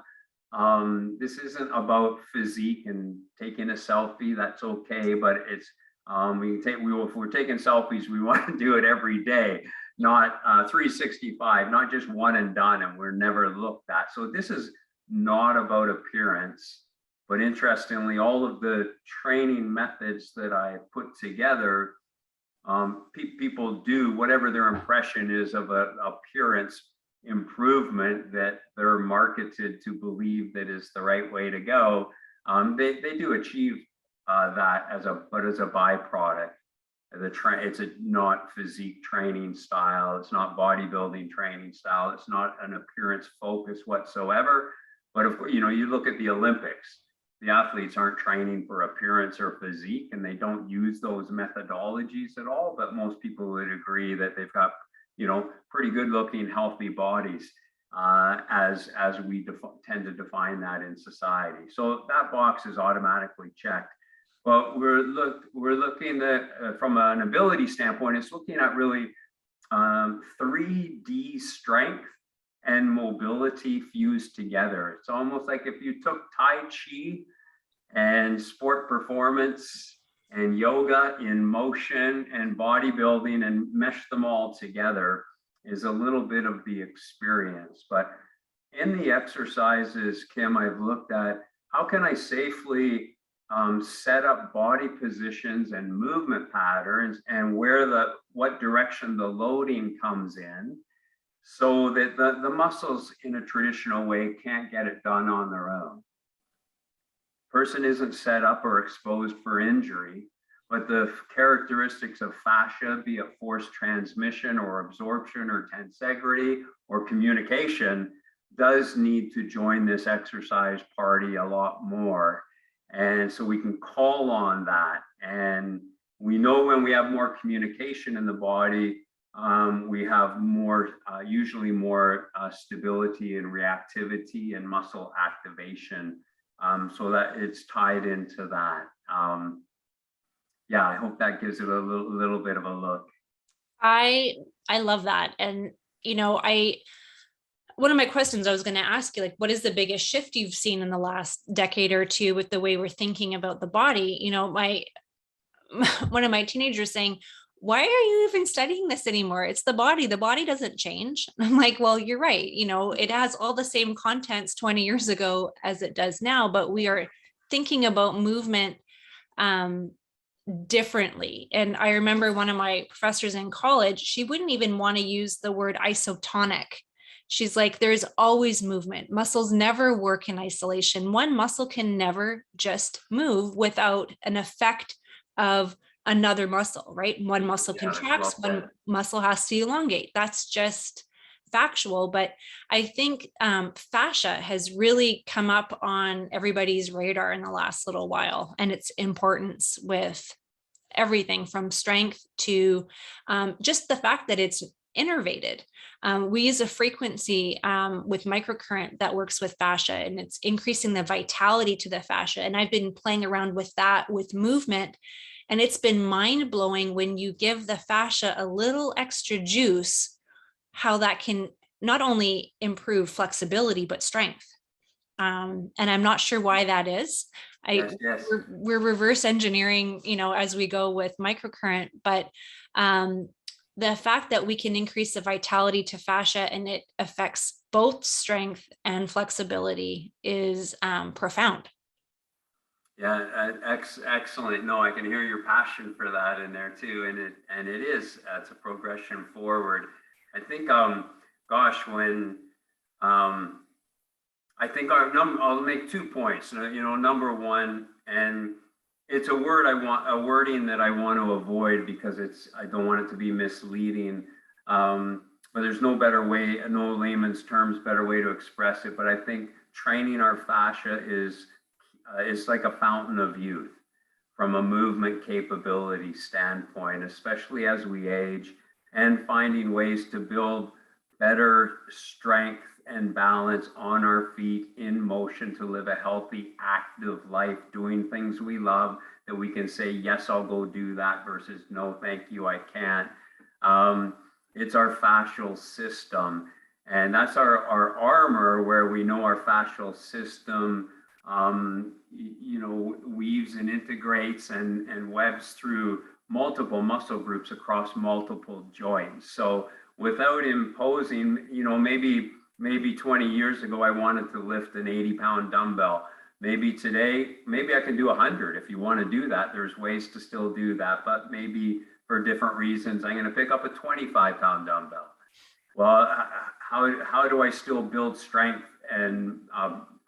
this isn't about physique and taking a selfie, that's okay, but it's, if we're taking selfies, we want to do it every day, not 365, not just one and done, and we're never looked at. So this is not about appearance, but interestingly, all of the training methods that I put together, people do whatever their impression is of an appearance improvement that they're marketed to believe that is the right way to go. They do achieve that as a byproduct. It's not physique training style. It's not bodybuilding training style. It's not an appearance focus whatsoever. But of course, you know, you look at the Olympics, the athletes aren't training for appearance or physique, and they don't use those methodologies at all. But most people would agree that they've got, you know, pretty good looking, healthy bodies, as we tend to define that in society. So that box is automatically checked. But we're looking at, from an ability standpoint, it's looking at really 3D strength and mobility fused together. It's almost like if you took Tai Chi and sport performance and yoga in motion and bodybuilding and mesh them all together, is a little bit of the experience. But in the exercises, Kim, I've looked at how can I safely set up body positions and movement patterns, and what direction the loading comes in, so that the muscles in a traditional way can't get it done on their own. Person isn't set up or exposed for injury, but the characteristics of fascia, be it force transmission or absorption or tensegrity or communication, does need to join this exercise party a lot more. And so we can call on that. And we know when we have more communication in the body, we have more, usually more stability and reactivity and muscle activation. So that it's tied into that. Yeah, I hope that gives it a little bit of a look. I love that. And, you know, one of my questions I was going to ask you, like, what is the biggest shift you've seen in the last decade or two with the way we're thinking about the body? You know, one of my teenagers saying, why are you even studying this anymore? It's the body. The body doesn't change. I'm like, well, you're right. You know, it has all the same contents 20 years ago as it does now, but we are thinking about movement differently. And I remember one of my professors in college, she wouldn't even want to use the word isotonic. She's like, there's always movement. Muscles never work in isolation. One muscle can never just move without an effect of another muscle, right? One muscle contracts, one muscle has to elongate. That's just factual, but I think fascia has really come up on everybody's radar in the last little while, and its importance with everything from strength to just the fact that it's innervated. We use a frequency with microcurrent that works with fascia, and it's increasing the vitality to the fascia. And I've been playing around with that with movement, and it's been mind blowing when you give the fascia a little extra juice, how that can not only improve flexibility, but strength. And I'm not sure why that is. Yes, yes. We're reverse engineering, as we go with microcurrent, but the fact that we can increase the vitality to fascia and it affects both strength and flexibility is profound. Yeah, excellent. No, I can hear your passion for that in there too, and it is it's a progression forward. I think, gosh, when I think I'll make 2 points. Number one, and it's a wording that I want to avoid because I don't want it to be misleading. But there's no better way, no layman's terms, better way to express it. But I think training our fascia is like a fountain of youth from a movement capability standpoint, especially as we age, and finding ways to build better strength and balance on our feet in motion to live a healthy, active life, doing things we love that we can say, yes, I'll go do that versus no, thank you, I can't. It's our fascial system. And that's our armor where we know our fascial system weaves and integrates and webs through multiple muscle groups across multiple joints. So without imposing, maybe 20 years ago, I wanted to lift an 80-pound dumbbell. Maybe today, maybe I can do 100. If you want to do that, there's ways to still do that. But maybe for different reasons, I'm going to pick up a 25-pound dumbbell. Well, how do I still build strength and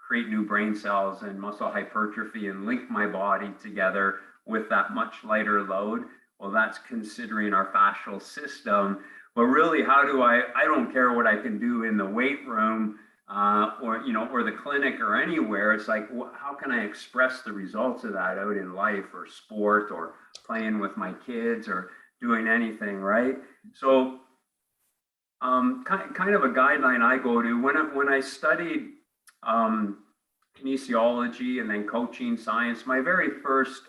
create new brain cells and muscle hypertrophy and link my body together with that much lighter load? Well, that's considering our fascial system. But really, how do I don't care what I can do in the weight room or the clinic or anywhere. It's like, how can I express the results of that out in life or sport or playing with my kids or doing anything, right? So kind of a guideline I go to when I studied kinesiology and then coaching science, my very first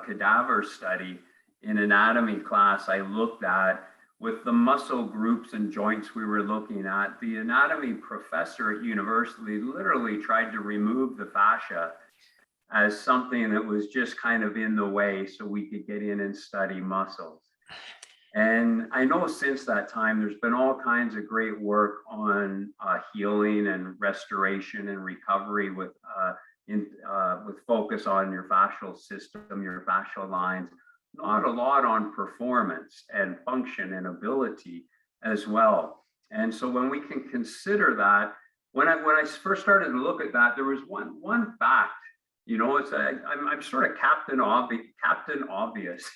cadaver study in anatomy class I looked at with the muscle groups and joints we were looking at. The anatomy professor at university literally tried to remove the fascia as something that was just kind of in the way so we could get in and study muscles. And I know since that time, there's been all kinds of great work on healing and restoration and recovery with focus on your fascial system, your fascial lines, not a lot on performance and function and ability as well. And so when we can consider that, when I first started to look at that, there was one fact. It's I'm sort of Captain Obvious.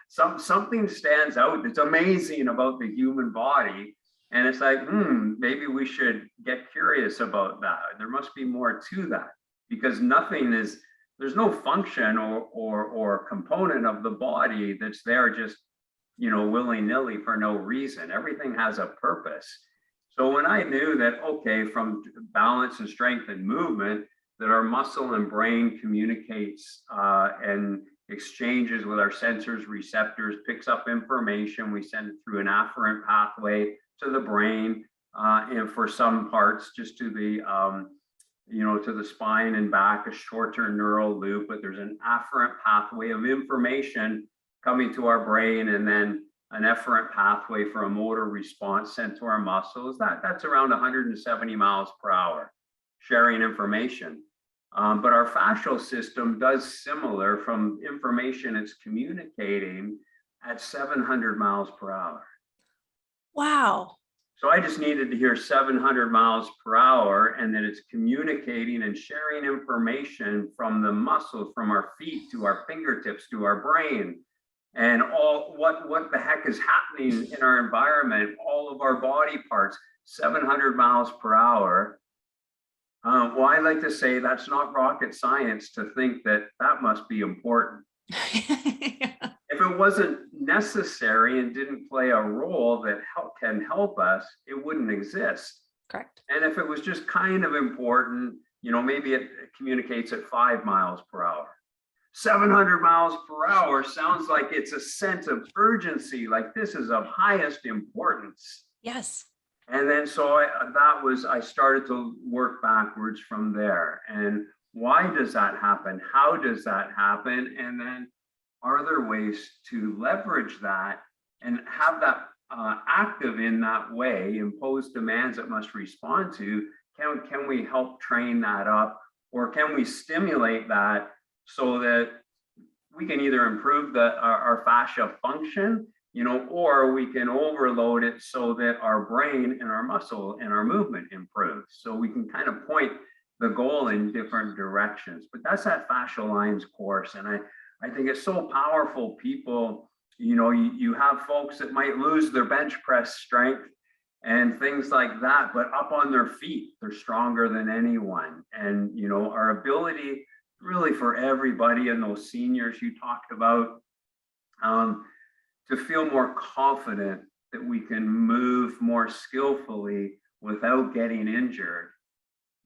Something stands out that's amazing about the human body, and it's like, maybe we should get curious about that. There must be more to that because there's no function or component of the body that's there just willy-nilly for no reason. Everything has a purpose. So when I knew that, okay, from balance and strength and movement, that our muscle and brain communicates and exchanges with our sensors, receptors, picks up information. We send it through an afferent pathway to the brain, and for some parts, just to the to the spine and back, a shorter neural loop. But there's an afferent pathway of information coming to our brain, and then an efferent pathway for a motor response sent to our muscles. That's around 170 miles per hour, sharing information. But our fascial system does similar from information it's communicating at 700 miles per hour. Wow. So I just needed to hear 700 miles per hour, and that it's communicating and sharing information from the muscles, from our feet to our fingertips to our brain, and all what the heck is happening in our environment, all of our body parts, 700 miles per hour. Well, I like to say that's not rocket science to think that that must be important. Yeah. If it wasn't necessary and didn't play a role that can help us, it wouldn't exist. Correct. And if it was just kind of important, you know, maybe it communicates at 5 miles per hour. 700 miles per hour sounds like it's a sense of urgency, like this is of highest importance. Yes. And then so I started to work backwards from there. And why does that happen? How does that happen? And then are there ways to leverage that and have that active in that way, impose demands it must respond to? Can we help train that up, or can we stimulate that so that we can either improve our fascia function, you know, or we can overload it so that our brain and our muscle and our movement improves. So we can kind of point the goal in different directions. But that's that Fascial Lines course. And I think it's so powerful. People, you know, you have folks that might lose their bench press strength and things like that, but up on their feet, they're stronger than anyone. And, you know, our ability really for everybody and those seniors you talked about, to feel more confident that we can move more skillfully without getting injured,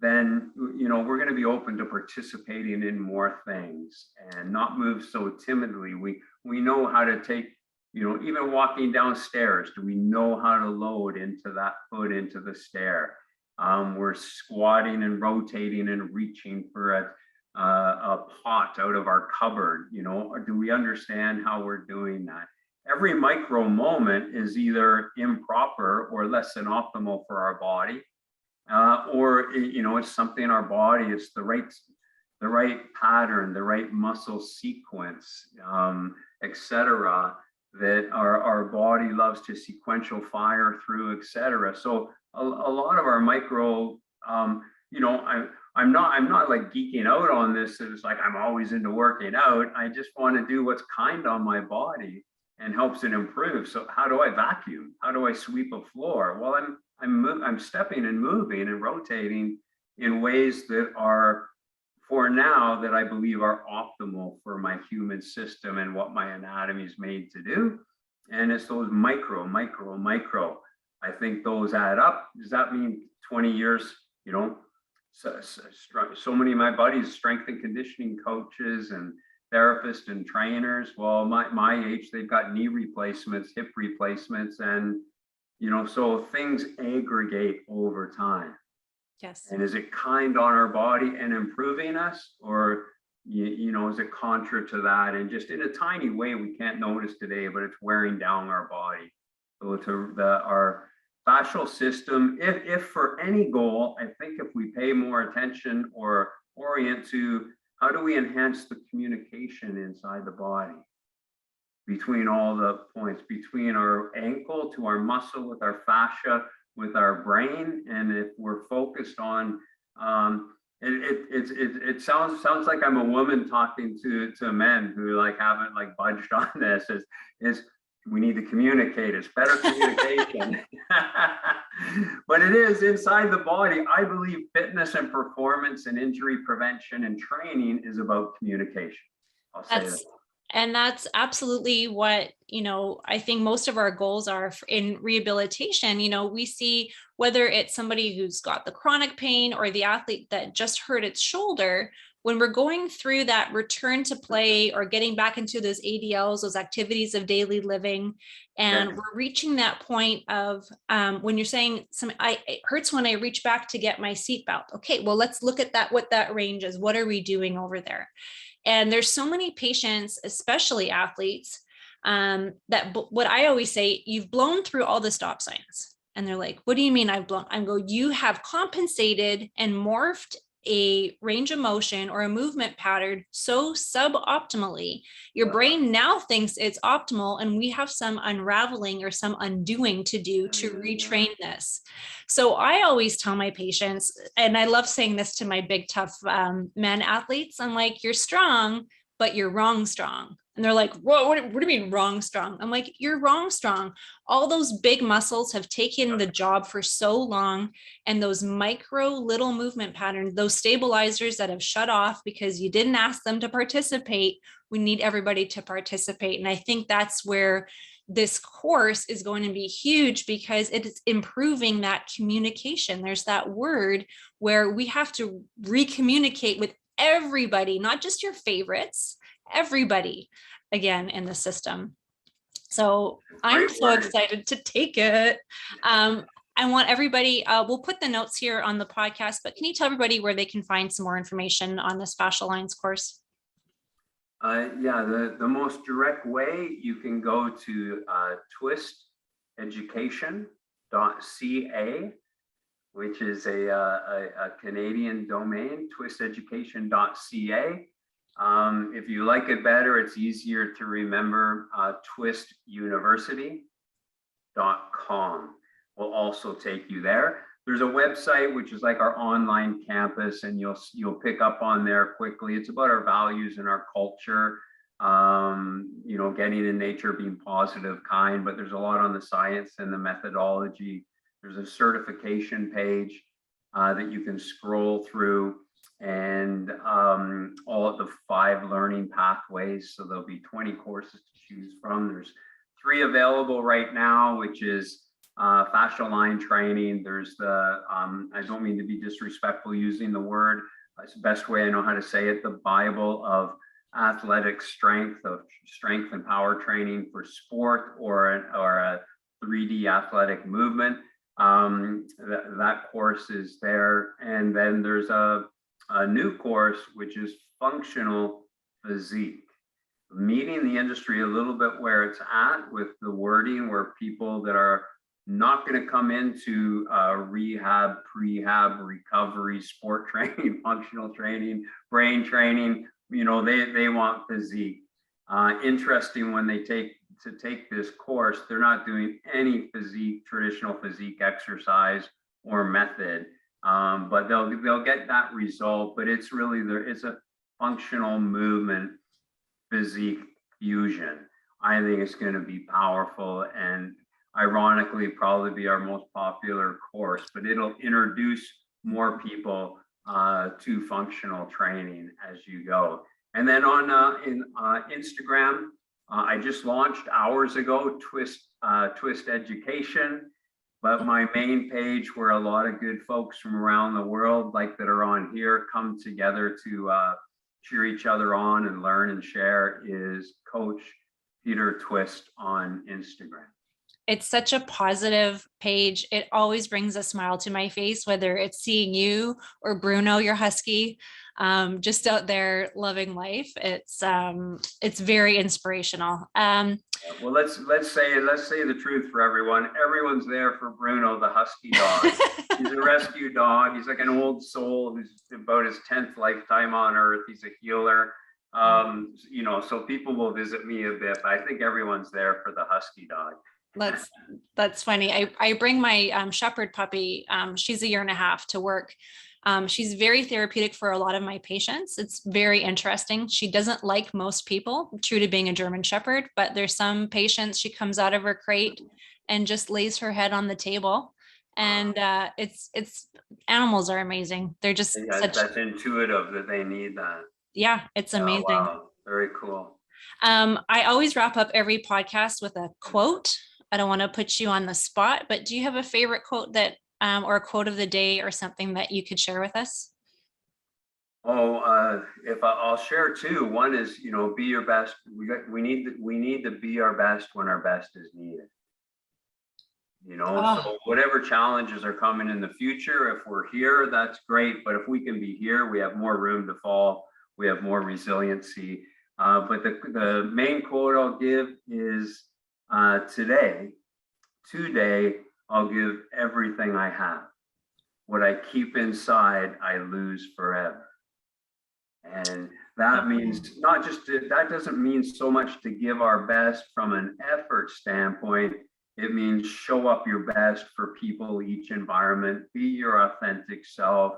then, you know, we're going to be open to participating in more things and not move so timidly. We know how to take, you know, even walking downstairs, do we know how to load into that foot into the stair? We're squatting and rotating and reaching for a pot out of our cupboard, you know, or do we understand how we're doing that? Every micro moment is either improper or less than optimal for our body, or, you know, it's something in our body, it's the right pattern, the right muscle sequence, etc., that our body loves to sequential fire through, etc. So a lot of our micro, you know, I'm not like geeking out on this. It's like I'm always into working out. I just want to do what's kind on my body and helps it improve. So how do I vacuum? How do I sweep a floor? Well, I'm stepping and moving and rotating in ways that are, for now, that I believe are optimal for my human system and what my anatomy is made to do. And it's those micro. I think those add up. Does that mean 20 years, you know? So many of my buddies, strength and conditioning coaches and therapists and trainers, well, my age, they've got knee replacements, hip replacements, and, you know, so things aggregate over time. Yes. And is it kind on our body and improving us, or, you know, is it contra to that? And just in a tiny way, we can't notice today, but it's wearing down our body. So to our fascial system, if for any goal, I think if we pay more attention or orient to how do we enhance the communication inside the body between all the points, between our ankle to our muscle with our fascia, with our brain. And if we're focused on, it sounds like I'm a woman talking to men who like haven't like budged on this, is we need to communicate. It's better communication. But it is inside the body. I believe fitness and performance and injury prevention and training is about communication. I'll say that. And that's absolutely what, you know, I think most of our goals are in rehabilitation. You know, we see whether it's somebody who's got the chronic pain or the athlete that just hurt its shoulder, when we're going through that return to play or getting back into those ADLs, those activities of daily living, and we're reaching that point of when you're saying it hurts when I reach back to get my seatbelt. Okay, well, let's look at that, what that range is. What are we doing over there? And there's so many patients, especially athletes, that what I always say, you've blown through all the stop signs. And they're like, what do you mean I've blown? You have compensated and morphed a range of motion or a movement pattern so suboptimally, your brain now thinks it's optimal, and we have some unraveling or some undoing to do to retrain this. So I always tell my patients, and I love saying this to my big tough men athletes, I'm like, you're strong, but you're wrong strong. And they're like, whoa, what do you mean wrong strong? I'm like, you're wrong strong. All those big muscles have taken the job for so long. And those micro little movement patterns, those stabilizers that have shut off because you didn't ask them to participate, we need everybody to participate. And I think that's where this course is going to be huge, because it's improving that communication. There's that word where we have to recommunicate with everybody, not just your favorites, everybody again in the system. So I'm so excited to take it. I want everybody, we'll put the notes here on the podcast, but can you tell everybody where they can find some more information on this Fascial Lines course? Yeah, the most direct way, you can go to twisteducation.ca, which is a Canadian domain, twisteducation.ca. If you like it better, it's easier to remember, twistuniversity.com will also take you there. There's a website which is like our online campus, and you'll pick up on there quickly. It's about our values and our culture, you know, getting in nature, being positive, kind, but there's a lot on the science and the methodology. There's a certification page that you can scroll through, and all of the 5 learning pathways. So there'll be 20 courses to choose from. There's 3 available right now, which is fascial line training. There's the, I don't mean to be disrespectful using the word, it's the best way I know how to say it, the Bible of athletic strength, of strength and power training for sport or a 3D athletic movement. That course is there. And then there's a new course, which is functional physique, meeting the industry a little bit where it's at with the wording, where people that are not going to come into rehab, prehab, recovery, sport training, functional training, brain training, you know, they want physique. Interesting, when they take this course, they're not doing any traditional physique exercise or method, but they'll get that result. But it's really it's a functional movement physique fusion. I think it's going to be powerful, and ironically probably be our most popular course, but it'll introduce more people to functional training as you go. And then on Instagram, I just launched hours ago, Twist Education, but my main page, where a lot of good folks from around the world, like that are on here, come together to cheer each other on and learn and share, is Coach Peter Twist on Instagram. It's such a positive page. It always brings a smile to my face, whether it's seeing you or Bruno, your husky, just out there loving life. It's very inspirational. Well, let's say the truth for everyone. Everyone's there for Bruno, the husky dog. He's a rescue dog. He's like an old soul who's about his 10th lifetime on Earth. He's a healer. You know, so people will visit me a bit, but I think everyone's there for the husky dog. That's funny. I bring my shepherd puppy. She's 1.5 years to work. She's very therapeutic for a lot of my patients. It's very interesting. She doesn't like most people, true to being a German shepherd, but there's some patients, she comes out of her crate and just lays her head on the table. And it's animals are amazing. They're just that's intuitive, that they need that. Yeah, it's amazing. Oh, wow. Very cool. I always wrap up every podcast with a quote. I don't want to put you on the spot, but do you have a favorite quote that, or a quote of the day, or something that you could share with us? Oh, I'll share 2. One is, you know, be your best. We need to be our best when our best is needed. You know, so whatever challenges are coming in the future, if we're here, that's great. But if we can be here, we have more room to fall. We have more resiliency. But the main quote I'll give is, today I'll give everything I have. What I keep inside, I lose forever. And that means that doesn't mean so much to give our best from an effort standpoint. It means show up your best for people, each environment, be your authentic self.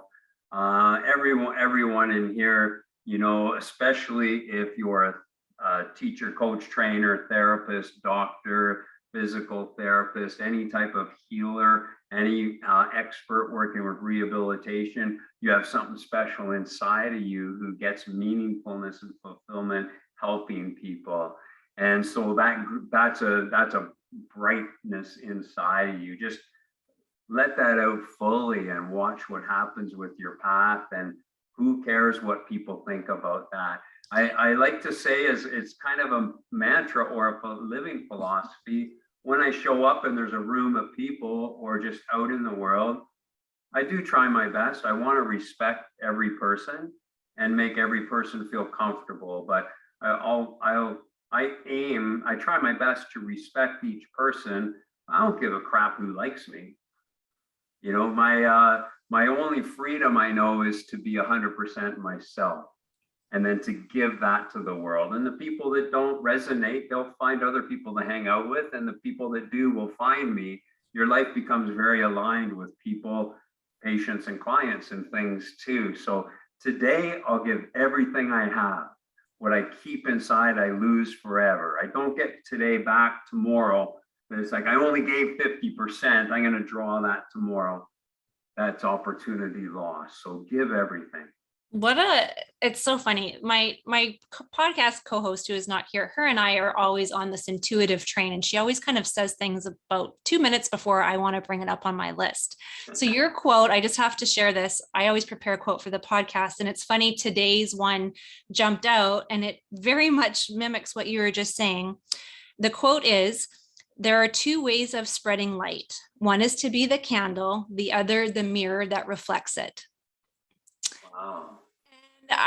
Everyone in here, you know, especially if you're teacher, coach, trainer, therapist, doctor, physical therapist, any type of healer, any expert working with rehabilitation. You have something special inside of you who gets meaningfulness and fulfillment helping people. And so that's a brightness inside of you. Just let that out fully and watch what happens with your path. And who cares what people think about that? I like to say, as it's kind of a mantra or a living philosophy, when I show up and there's a room of people or just out in the world, I do try my best. I want to respect every person and make every person feel comfortable. But I try my best to respect each person. I don't give a crap who likes me. You know, my only freedom I know is to be 100% myself, and then to give that to the world. And the people that don't resonate, they'll find other people to hang out with, and the people that do will find me. Your life becomes very aligned with people, patients, and clients and things too. So today I'll give everything I have. What I keep inside, I lose forever. I don't get today back tomorrow. But it's like, I only gave 50%. I'm going to draw that tomorrow. That's opportunity lost. So give everything. It's so funny. My podcast co-host, who is not here, her and I are always on this intuitive train, and she always kind of says things about 2 minutes before I want to bring it up on my list. So your quote, I just have to share this. I always prepare a quote for the podcast, and it's funny, today's one jumped out and it very much mimics what you were just saying. The quote is, "There are two ways of spreading light. One is to be the candle, the other the mirror that reflects it." Wow. And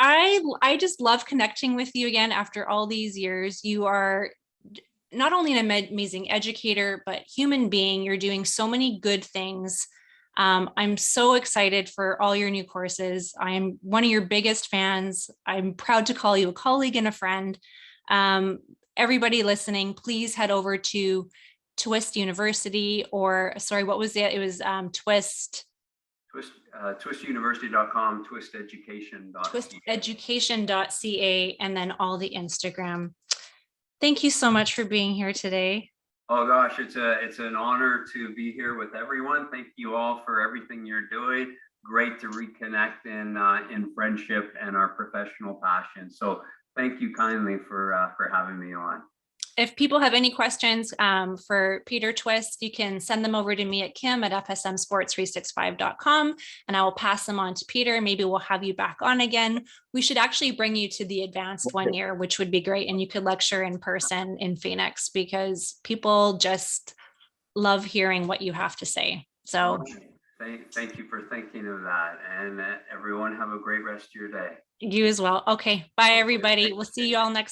I just love connecting with you again after all these years. You are not only an amazing educator, but human being. You're doing so many good things. I'm so excited for all your new courses. I'm one of your biggest fans. I'm proud to call you a colleague and a friend. Everybody listening, please head over to Twist University, or sorry, what was it? It was twistuniversity.com, twisteducation.ca, and then all the Instagram. Thank you so much for being here today. Oh gosh, it's an honor to be here with everyone. Thank you all for everything you're doing. Great to reconnect in friendship and our professional passion. So thank you kindly for having me on. If people have any questions for Peter Twist, you can send them over to me at kim@fsmsports365.com, and I will pass them on to Peter. Maybe we'll have you back on again. We should actually bring you to the advanced one year, which would be great. And you could lecture in person in Phoenix, because people just love hearing what you have to say. So thank you for thinking of that. And everyone have a great rest of your day. You as well. Okay. Bye, everybody. We'll see you all next week.